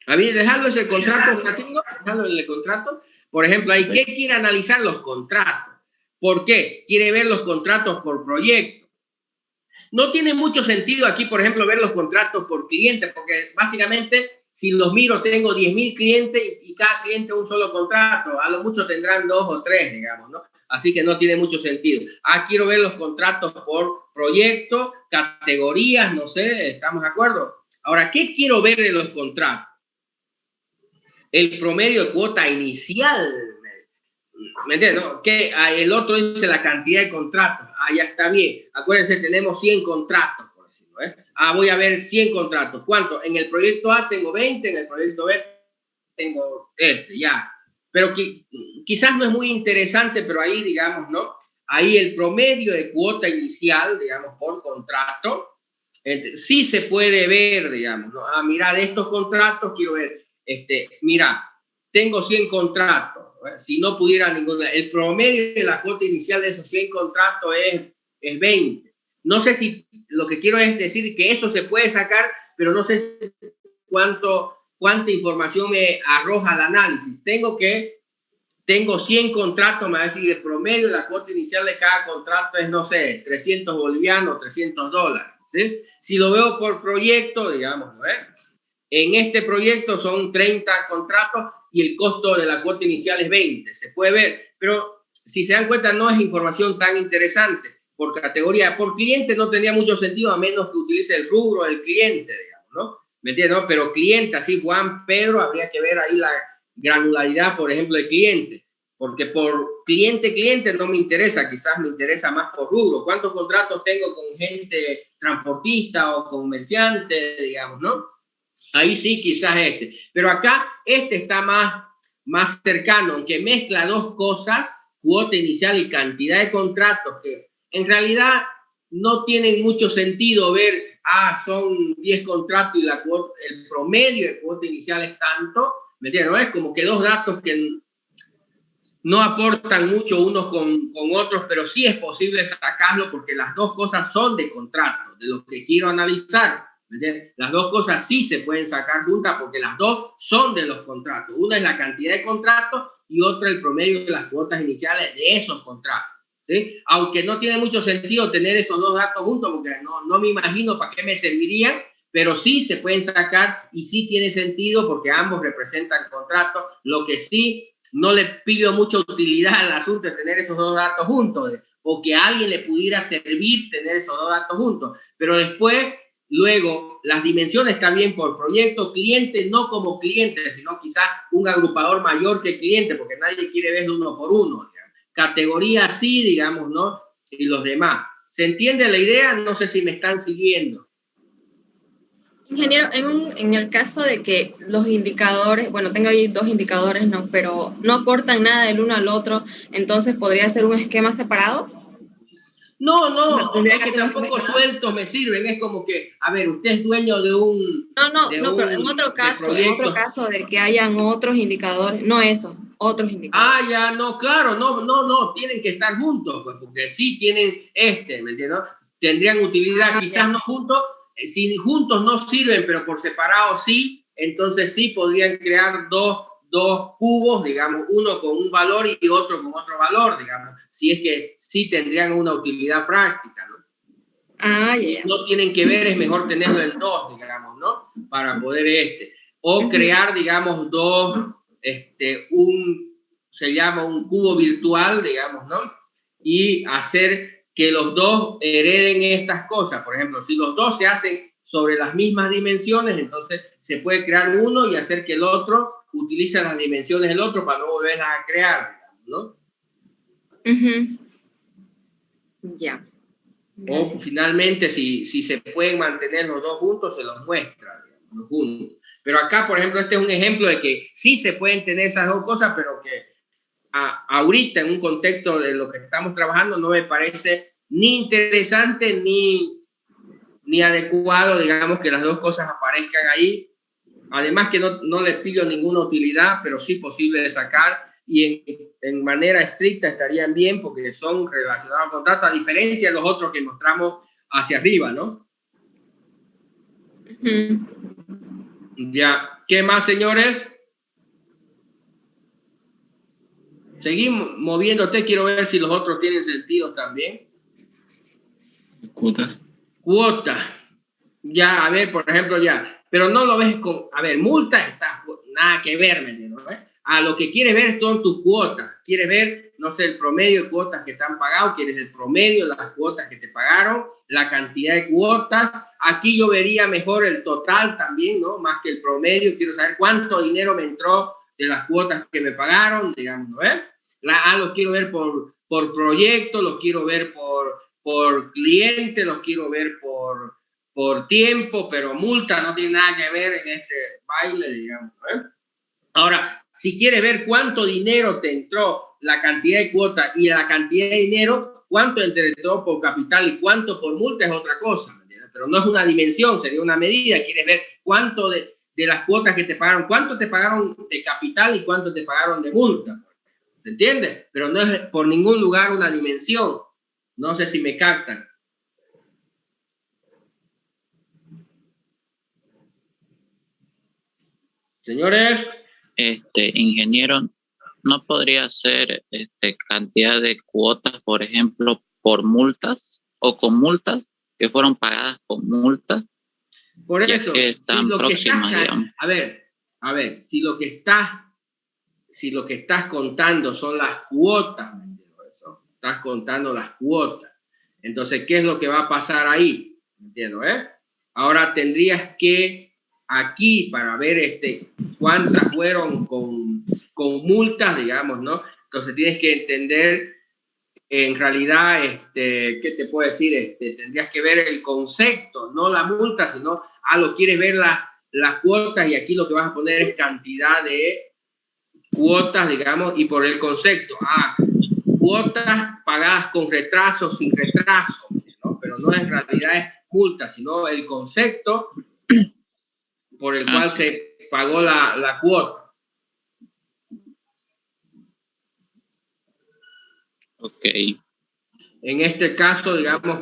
A mí, dejando ese contrato, dejando el contrato, por ejemplo, ahí, ¿qué quiere analizar? Los contratos. ¿Por qué? Quiere ver los contratos por proyecto. No tiene mucho sentido aquí, por ejemplo, ver los contratos por cliente, porque básicamente, si los miro, tengo 10.000 clientes y cada cliente un solo contrato. A lo mucho tendrán 2 o 3, digamos, ¿no? Así que no tiene mucho sentido. Quiero ver los contratos por proyecto, categorías, no sé, ¿estamos de acuerdo? Ahora, ¿qué quiero ver de los contratos? El promedio de cuota inicial. ¿Me entiendes? ¿No? Que el otro dice la cantidad de contratos. Ya está bien. Acuérdense, tenemos 100 contratos, por decirlo. Voy a ver 100 contratos. ¿Cuántos? En el proyecto A tengo 20, en el proyecto B tengo ya. Pero quizás no es muy interesante, pero ahí, digamos, ¿no? Ahí el promedio de cuota inicial, digamos, por contrato, sí se puede ver, digamos, ¿no? Mira, de estos contratos quiero ver, mira, tengo 100 contratos. Si no pudiera ninguna, el promedio de la cuota inicial de esos 100 contratos es 20. No sé si lo que quiero es decir que eso se puede sacar, pero no sé cuánta información me arroja el análisis. Tengo 100 contratos, me va a decir el promedio de la cuota inicial de cada contrato es, no sé, 300 bolivianos, $300. ¿Sí? Si lo veo por proyecto, digamos, ¿no? En este proyecto son 30 contratos y el costo de la cuota inicial es 20. Se puede ver, pero si se dan cuenta no es información tan interesante. Por categoría, por cliente no tendría mucho sentido a menos que utilice el rubro del cliente, digamos, ¿no? ¿Me entiendes? ¿No? Pero cliente, así Juan, Pedro, habría que ver ahí la granularidad, por ejemplo, del cliente. Porque por cliente no me interesa, quizás me interesa más por rubro. ¿Cuántos contratos tengo con gente transportista o comerciante, digamos, ¿no? Ahí sí, quizás Pero acá está más cercano, aunque mezcla dos cosas, cuota inicial y cantidad de contratos, que en realidad no tienen mucho sentido ver, son 10 contratos y el promedio de cuota inicial es tanto, ¿me entiendes? ¿No? Es como que dos datos que no aportan mucho unos con otros, pero sí es posible sacarlo porque las dos cosas son de contratos, de lo que quiero analizar. Las dos cosas sí se pueden sacar juntas porque las dos son de los contratos. Una es la cantidad de contratos y otra el promedio de las cuotas iniciales de esos contratos. ¿Sí? Aunque no tiene mucho sentido tener esos dos datos juntos porque no me imagino para qué me servirían, pero sí se pueden sacar y sí tiene sentido porque ambos representan contratos. Lo que sí no le pido mucha utilidad al asunto de tener esos dos datos juntos, o que a alguien le pudiera servir tener esos dos datos juntos. Pero después, luego, las dimensiones están bien por proyecto, cliente, no como cliente, sino quizás un agrupador mayor que cliente, porque nadie quiere ver uno por uno. Digamos. Categoría sí, digamos, ¿no? Y los demás. ¿Se entiende la idea? No sé si me están siguiendo. Ingeniero, en el caso de que los indicadores, bueno, tengo ahí dos indicadores, ¿no? Pero no aportan nada del uno al otro, entonces podría ser un esquema separado. No, no, Tendría es que ser un esquema tampoco separado. sueltos me sirven. Es como que, a ver, usted es dueño de un... No, pero en otro caso de que hayan otros indicadores, no eso, otros indicadores. Ah, ya, no, claro, no, tienen que estar juntos, pues, porque sí tienen ¿me entiendes? Tendrían utilidad, quizás no juntos, si juntos no sirven, pero por separado sí, entonces sí podrían crear dos cubos, digamos, uno con un valor y otro con otro valor, digamos, si es que sí tendrían una utilidad práctica, ¿no? Ah, ya. No tienen que ver, es mejor tenerlo en dos, digamos, ¿no? Para poder o crear, digamos, dos, se llama un cubo virtual, digamos, ¿no? Y hacer que los dos hereden estas cosas. Por ejemplo, si los dos se hacen sobre las mismas dimensiones, entonces se puede crear uno y hacer que el otro utilice las dimensiones del otro para no volverlas a crear, digamos, ¿no? Ya. O finalmente, si se pueden mantener los dos juntos, se los muestra, digamos, juntos. Pero acá, por ejemplo, este es un ejemplo de que sí se pueden tener esas dos cosas, pero que ahorita, en un contexto de lo que estamos trabajando, no me parece ni interesante ni adecuado, digamos, que las dos cosas aparezcan ahí. Además que no le pido ninguna utilidad, pero sí posible de sacar, y en manera estricta estarían bien porque son relacionados al contrato, a diferencia de los otros que mostramos hacia arriba, ¿no? Ya, ¿qué más, señores? Seguimos moviéndote, quiero ver si los otros tienen sentido también. Cuotas. Cuotas. Ya, a ver, por ejemplo, ya, pero no lo ves con, a ver, multa está, nada que ver, ¿me entiendes? ¿No? A lo que quieres ver son tus cuotas, quieres ver, no sé, el promedio de cuotas que te han pagado, quieres el promedio de las cuotas que te pagaron, la cantidad de cuotas. Aquí yo vería mejor el total también, ¿no? Más que el promedio, quiero saber cuánto dinero me entró de las cuotas que me pagaron, digamos, ¿no? Los quiero ver por proyecto, los quiero ver por cliente, los quiero ver por tiempo, pero multa no tiene nada que ver en este baile, digamos. Ahora, si quieres ver cuánto dinero te entró, la cantidad de cuota y la cantidad de dinero, cuánto te entró por capital y cuánto por multa es otra cosa, ¿entiendes? Pero no es una dimensión, sería una medida. Quieres ver cuánto de las cuotas que te pagaron, cuánto te pagaron de capital y cuánto te pagaron de multa. ¿Se entiende? Pero no es por ningún lugar una dimensión. No sé si me captan. Señores. Ingeniero, ¿no podría ser cantidad de cuotas, por ejemplo, por multas o con multas que fueron pagadas con multas? Por eso, que están próximas, digamos. A ver, si lo que estás contando son las cuotas, estás contando las cuotas. Entonces, ¿qué es lo que va a pasar ahí? ¿Entiendo, Ahora tendrías que aquí para ver cuántas fueron con multas, digamos, ¿no? Entonces tienes que entender, en realidad, ¿qué te puedo decir? Tendrías que ver el concepto, no la multa, sino, lo quieres ver las cuotas, y aquí lo que vas a poner es cantidad de cuotas, digamos, y por el concepto, cuotas pagadas con retraso, sin retraso, ¿no? Pero no en realidad es multa, sino el concepto por el cual se pagó la cuota. Ok. En este caso, digamos,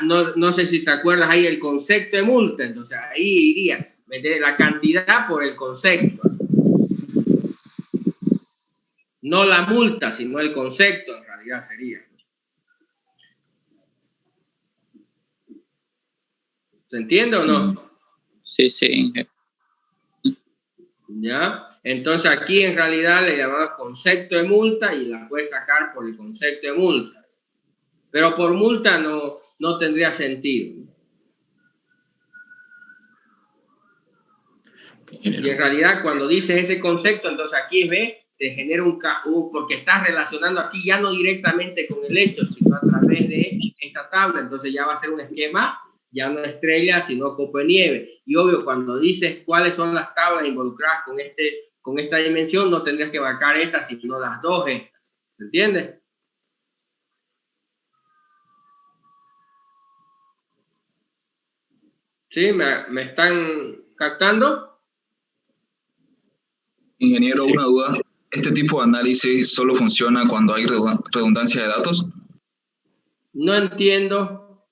no sé si te acuerdas ahí el concepto de multa, entonces ahí iría meter la cantidad por el concepto. No la multa, sino el concepto en realidad sería. ¿Se entiende o no? Sí, sí. ¿Ya? Entonces aquí en realidad le llamamos concepto de multa y la puedes sacar por el concepto de multa. pero por multa no tendría sentido. Y en realidad cuando dices ese concepto, entonces aquí ve, te genera porque estás relacionando aquí ya no directamente con el hecho, sino a través de esta tabla, entonces ya va a ser un esquema, ya no estrella, sino copo de nieve. Y obvio, cuando dices cuáles son las tablas involucradas con esta dimensión, no tendrías que marcar estas, sino las dos estas. ¿Se entiende? ¿Sí? ¿Me están captando? Ingeniero, una duda. ¿Este tipo de análisis solo funciona cuando hay redundancia de datos? No entiendo.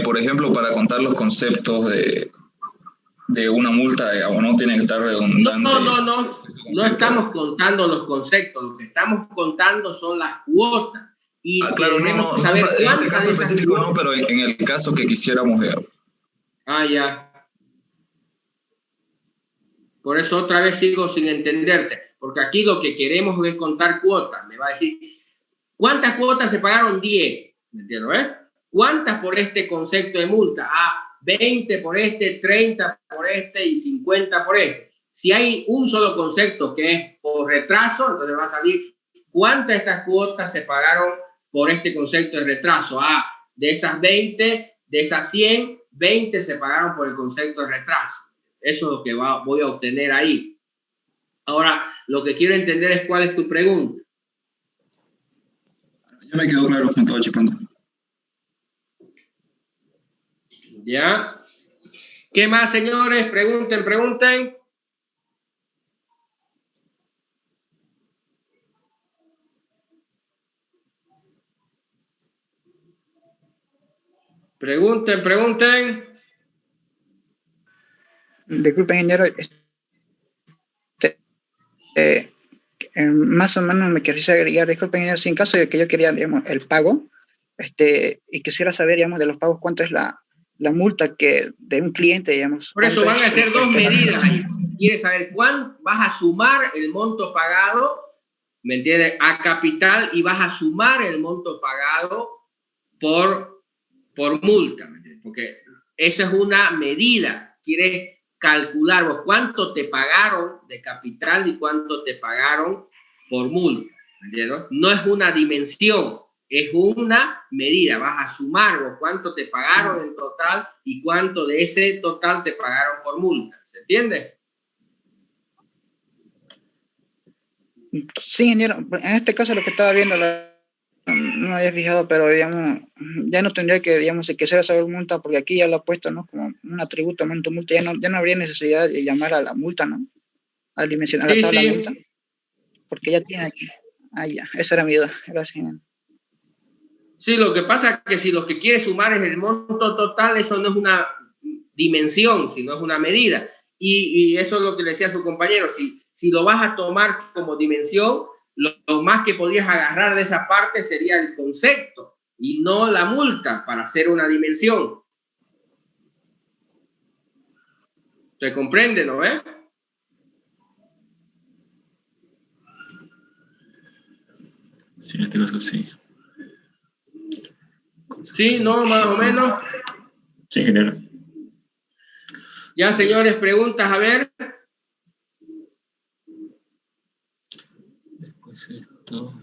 Por ejemplo, para contar los conceptos de una multa, no tiene que estar redundante. No estamos contando los conceptos, lo que estamos contando son las cuotas. Y claro, no, en este caso específico no, pero en el caso que quisiéramos ver. Ya. Por eso otra vez sigo sin entenderte, porque aquí lo que queremos es contar cuotas. Me va a decir, ¿cuántas cuotas se pagaron? 10, ¿me entiendes? ¿Cuántas por este concepto de multa? 20 por este, 30 por este y 50 por este. Si hay un solo concepto que es por retraso, entonces va a salir cuántas de estas cuotas se pagaron por este concepto de retraso. De esas 20, de esas 100, 20 se pagaron por el concepto de retraso. Eso es lo que voy a obtener ahí. Ahora, lo que quiero entender es cuál es tu pregunta. Ya me quedó claro, me estaba chipando. ¿Ya? ¿Qué más, señores? Pregunten. Pregunten. Disculpe, ingeniero. Más o menos me quisiera agregar, disculpe, ingeniero, si en caso de que yo quería, digamos, el pago, y quisiera saber, digamos, de los pagos, cuánto es la multa que de un cliente, digamos. Por eso van a ser dos medidas ahí. Quieres saber cuánto vas a sumar el monto pagado, ¿me entiendes? A capital, y vas a sumar el monto pagado por multa, ¿me entiendes? Porque eso es una medida. Quieres calcular vos cuánto te pagaron de capital y cuánto te pagaron por multa, ¿me entiendes? No es una dimensión, es una medida. Vas a sumar vos cuánto te pagaron en total y cuánto de ese total te pagaron por multa. ¿Se entiende? Sí, ingeniero. En este caso lo que estaba viendo, no me había fijado, pero digamos, ya no tendría que, digamos, si quisiera saber multa, porque aquí ya lo ha puesto, ¿no? Como un atributo, monto, multa, ya no habría necesidad de llamar a la multa, ¿no? A la tabla multa, porque ya tiene aquí. Ya, esa era mi duda. Gracias, ingeniero. Sí, lo que pasa es que si lo que quiere sumar es el monto total, eso no es una dimensión, sino es una medida. Y eso es lo que le decía a su compañero. Si lo vas a tomar como dimensión, lo más que podrías agarrar de esa parte sería el concepto y no la multa para hacer una dimensión. ¿Se comprende, no ves? Sí, en este caso sí. Sí, ¿no? Más o menos. Sí, ingeniero. Ya, señores, preguntas, a ver. Después esto.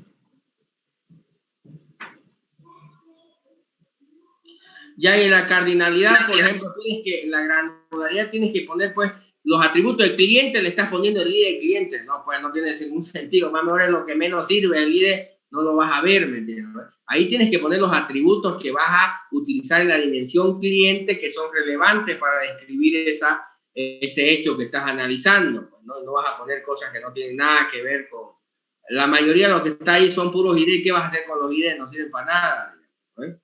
Ya en la cardinalidad, por ejemplo, en la granularidad tienes que poner, pues, los atributos del cliente, le estás poniendo el ID del cliente. No, pues no tiene ningún sentido. Más mejor es lo que menos sirve, el ID no lo vas a ver, ¿me entiendes? Ahí tienes que poner los atributos que vas a utilizar en la dimensión cliente, que son relevantes para describir ese hecho que estás analizando. No vas a poner cosas que no tienen nada que ver con... La mayoría de los que está ahí son puros ID. ¿Qué vas a hacer con los ID? No sirven para nada, ¿eh?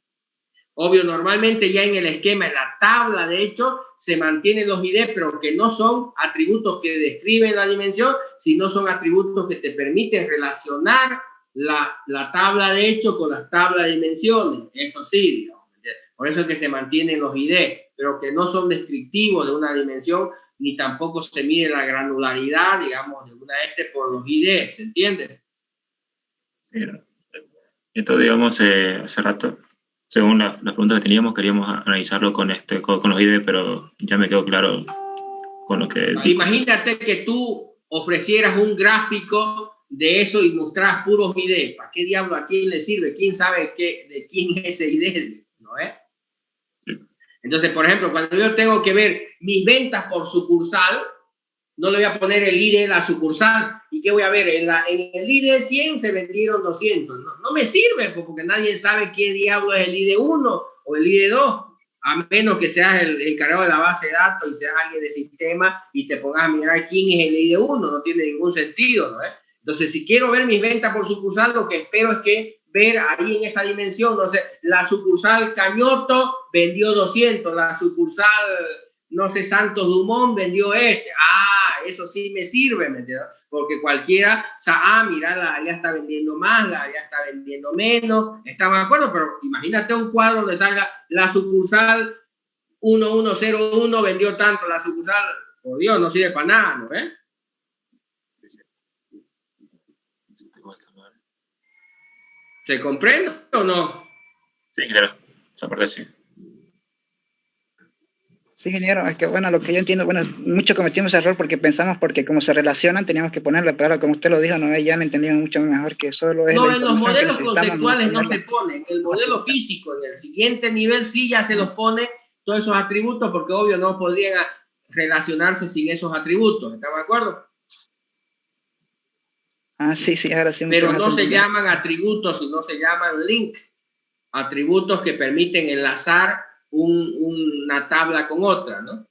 Obvio, normalmente ya en el esquema, en la tabla, de hecho, se mantienen los ID, pero que no son atributos que describen la dimensión, sino son atributos que te permiten relacionar la tabla de hecho con las tablas de dimensiones. Eso sí, digamos. Por eso es que se mantienen los ID, pero que no son descriptivos de una dimensión, ni tampoco se mide la granularidad, digamos, de una por los ID, ¿se entiende? Sí. Entonces, digamos, hace rato, según las preguntas que teníamos, queríamos analizarlo con los IDE, pero ya me quedó claro con lo que dijo. Imagínate que tú ofrecieras un gráfico de eso y mostraras puros IDE. ¿Para qué diablo a quién le sirve? ¿Quién sabe de quién es ese IDE? ¿No es? Sí. Entonces, por ejemplo, cuando yo tengo que ver mis ventas por sucursal, no le voy a poner el IDE de la sucursal. ¿Y qué voy a ver? En el IDE 100 se vendieron 200. No me sirve porque nadie sabe qué diablo es el IDE 1 o el IDE 2. A menos que seas el encargado de la base de datos y seas alguien de sistema y te pongas a mirar quién es el IDE 1. No tiene ningún sentido, ¿no? Entonces, si quiero ver mis ventas por sucursal, lo que espero es que ver ahí en esa dimensión, no sé, la sucursal Cañoto vendió 200, la sucursal, no sé, Santos Dumont vendió este. Eso sí me sirve, ¿me entiendes? Porque cualquiera, mira, ya está vendiendo más, ya está vendiendo menos, estamos de acuerdo, pero imagínate un cuadro donde salga la sucursal 1101 vendió tanto, la sucursal, por Dios, no sirve para nada, ¿no? ¿Se comprende o no? Sí, claro, esa parte sí. Sí, ingeniero, es que bueno, lo que yo entiendo, bueno, mucho cometimos ese error porque pensamos porque como se relacionan teníamos que ponerle, pero ahora, como usted lo dijo, no, ya me entendieron mucho mejor que solo es no, la en los modelos conceptuales no ponerla. se ponen, el modelo físico, en el siguiente nivel sí ya se los pone todos esos atributos porque obvio no podrían relacionarse sin esos atributos, ¿estamos de acuerdo? Sí, ahora sí. Pero no se llaman atributos, sino se llaman link, atributos que permiten enlazar una tabla con otra, ¿no?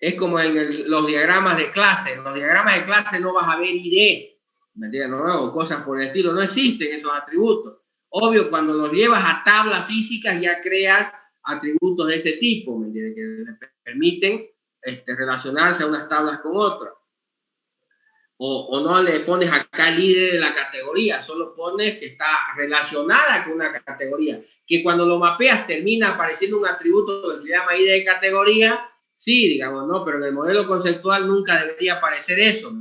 Es como en los diagramas de clase. En los diagramas de clase no vas a ver ID, ¿me entiendes? ¿No? O cosas por el estilo. No existen esos atributos. Obvio, cuando los llevas a tablas físicas ya creas atributos de ese tipo, ¿me entiendes? Que permiten relacionarse a unas tablas con otras. O no le pones acá el ID de la categoría, solo pones que está relacionada con una categoría, que cuando lo mapeas termina apareciendo un atributo que se llama ID de categoría, sí, digamos, ¿no? Pero en el modelo conceptual nunca debería aparecer eso.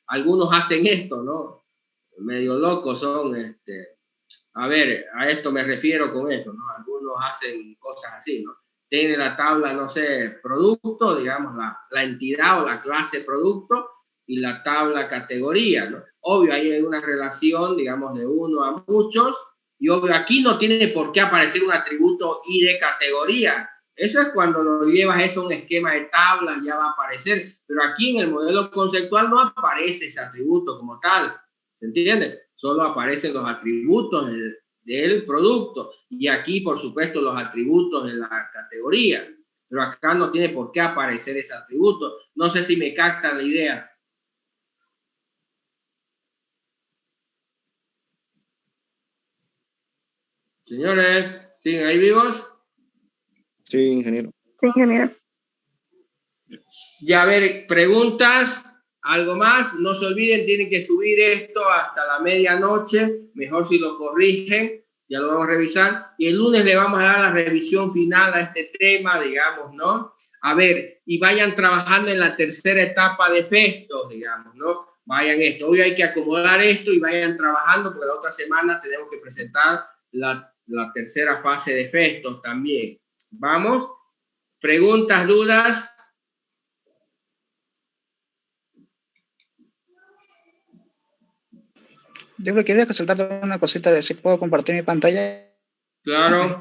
Algunos hacen esto, ¿no? Medio locos son, a ver, a esto me refiero con eso, ¿no? Algunos hacen cosas así, ¿no? Tiene la tabla, no sé, producto, digamos, la entidad o la clase producto, y la tabla categoría, ¿no? Obvio, ahí hay una relación, digamos, de uno a muchos, y obvio, aquí no tiene por qué aparecer un atributo ID categoría. Eso es cuando lo llevas eso a un esquema de tablas, ya va a aparecer, pero aquí en el modelo conceptual no aparece ese atributo como tal, ¿se entiende? Solo aparecen los atributos del producto, y aquí, por supuesto, los atributos de la categoría, pero acá no tiene por qué aparecer ese atributo. No sé si me captan la idea. Señores, ¿siguen ahí vivos? Sí, ingeniero. Sí, ingeniero. Ya, a ver, preguntas, algo más. No se olviden, tienen que subir esto hasta la medianoche. Mejor si lo corrigen, ya lo vamos a revisar. Y el lunes le vamos a dar la revisión final a este tema, digamos, ¿no? A ver, y vayan trabajando en la tercera etapa de Festos, digamos, ¿no? Vayan esto. Hoy hay que acomodar esto y vayan trabajando, porque la otra semana tenemos que presentar la tercera fase de Festos también. ¿Vamos? ¿Preguntas, dudas? Yo lo quería consultar una cosita de si puedo compartir mi pantalla. Claro.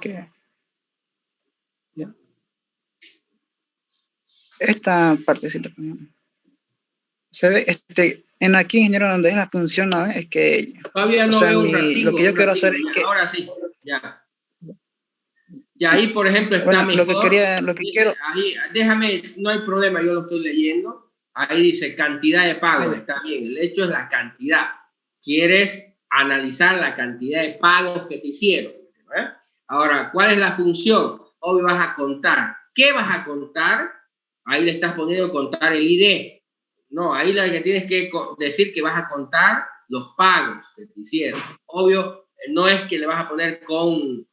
Esta partecita. Se ve, en aquí, ingeniero, donde hay la función, ¿no? Es que... Todavía no veo un lo que yo quiero hacer es que... Ahora sí, ya. Y ahí, por ejemplo, está mejor. Lo que quiero... Ahí, déjame, no hay problema, yo lo estoy leyendo. Ahí dice cantidad de pagos, está bien. El hecho es la cantidad. Quieres analizar la cantidad de pagos que te hicieron, ¿eh? Ahora, ¿cuál es la función? Hoy vas a contar. ¿Qué vas a contar? Ahí le estás poniendo contar el ID. No, ahí lo que tienes que decir que vas a contar los pagos que te hicieron. Obvio, no es que le vas a poner con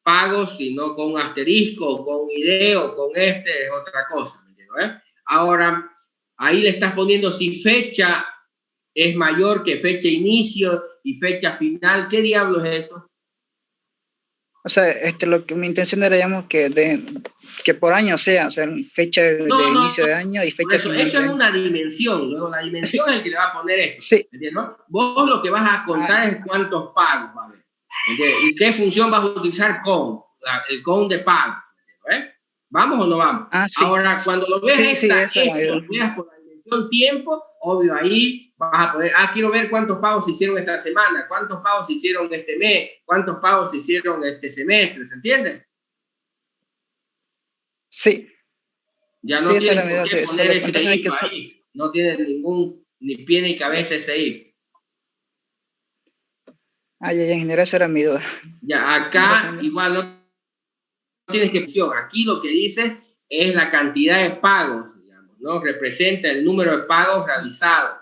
pagos, sino con asterisco, o con ID, o con es otra cosa. ¿Eh? Ahora, ahí le estás poniendo si fecha es mayor que fecha inicio y fecha final. ¿Qué diablos es eso? O sea, lo que mi intención era, digamos, que por año sea, o sea, fecha de inicio de año y fecha eso, final eso de es año. una dimensión. Luego la dimensión es el que le va a poner esto. Sí. ¿Entiendes? Vos lo que vas a contar es cuántos pagos va a haber. ¿Entiendes? ¿Y qué función vas a utilizar con? El con de pago. ¿Eh? ¿Vamos o no vamos? Sí. Ahora, cuando lo veas lo veas por la dimensión tiempo, obvio, ahí vas a poder, quiero ver cuántos pagos se hicieron esta semana, cuántos pagos se hicieron este mes, cuántos pagos se hicieron este semestre, ¿se entiende? Sí. Ya no tienes por qué poner ese if ahí, no tiene ningún ni pie ni cabeza ese if. Ya, en general esa era mi duda. Ya, acá igual no tienes que decir, aquí lo que dices es la cantidad de pagos, digamos, ¿no? Representa el número de pagos realizados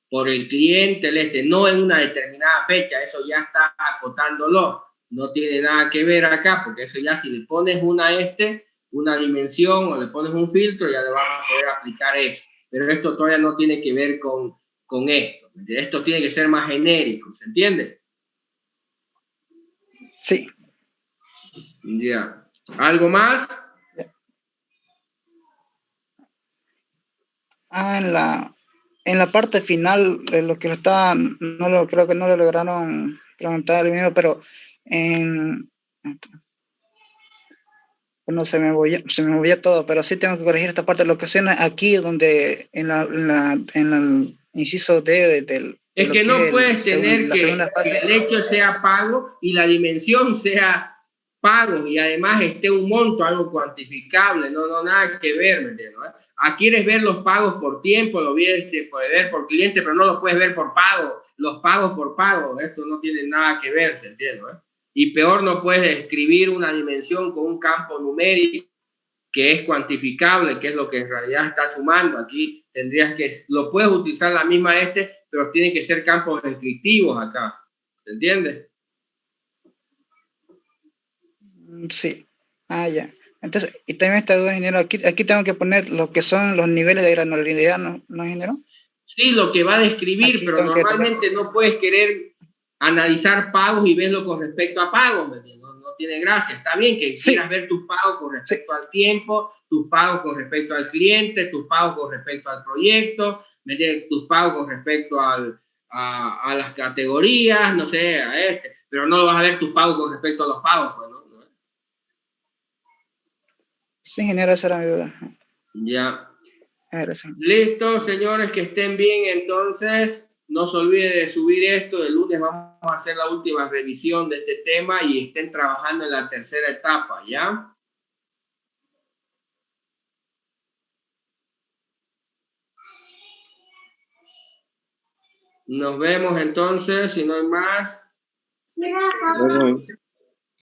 por el cliente, no en una determinada fecha, eso ya está acotándolo, no tiene nada que ver acá, porque eso ya si le pones una dimensión o le pones un filtro, ya le vas a poder aplicar eso, pero esto todavía no tiene que ver con esto tiene que ser más genérico, ¿se entiende? Sí. Ya. ¿Algo más? En la parte final, lo que creo que no lo lograron preguntar el mismo, pero bueno, se me movía todo, pero sí tengo que corregir esta parte. Lo que suena aquí, donde en el inciso D del... Es que no puedes tener que el hecho sea pago y la dimensión sea pago y además esté un monto, algo cuantificable, no nada que ver, ¿me entiendes? Aquí quieres ver los pagos por tiempo, lo puedes ver por cliente, pero no lo puedes ver por pago, los pagos por pago, esto no tiene nada que ver, ¿se entiende? Y peor no puedes escribir una dimensión con un campo numérico que es cuantificable, que es lo que en realidad está sumando. Aquí lo puedes utilizar la misma pero tienen que ser campos descriptivos acá, ¿se entiende? Sí, ya. Entonces, y también esta duda, ingeniero, aquí tengo que poner lo que son los niveles de granularidad, ¿no, ingeniero? Sí, lo que va a describir, aquí pero normalmente no puedes querer analizar pagos y verlo con respecto a pagos, ¿me entiendes? No tiene gracia. Está bien que quieras ver tus pagos con respecto al tiempo, tus pagos con respecto al cliente, tus pagos con respecto al proyecto, tus pagos con respecto a las categorías, no sé, pero no vas a ver tus pagos con respecto a los pagos, pues, ¿no? Sí, ingeniero, esa era mi duda. Ya. Listo, señores, que estén bien. Entonces, no se olviden de subir esto. El lunes vamos a hacer la última revisión de este tema y estén trabajando en la tercera etapa, ¿ya? Nos vemos entonces, si no hay más.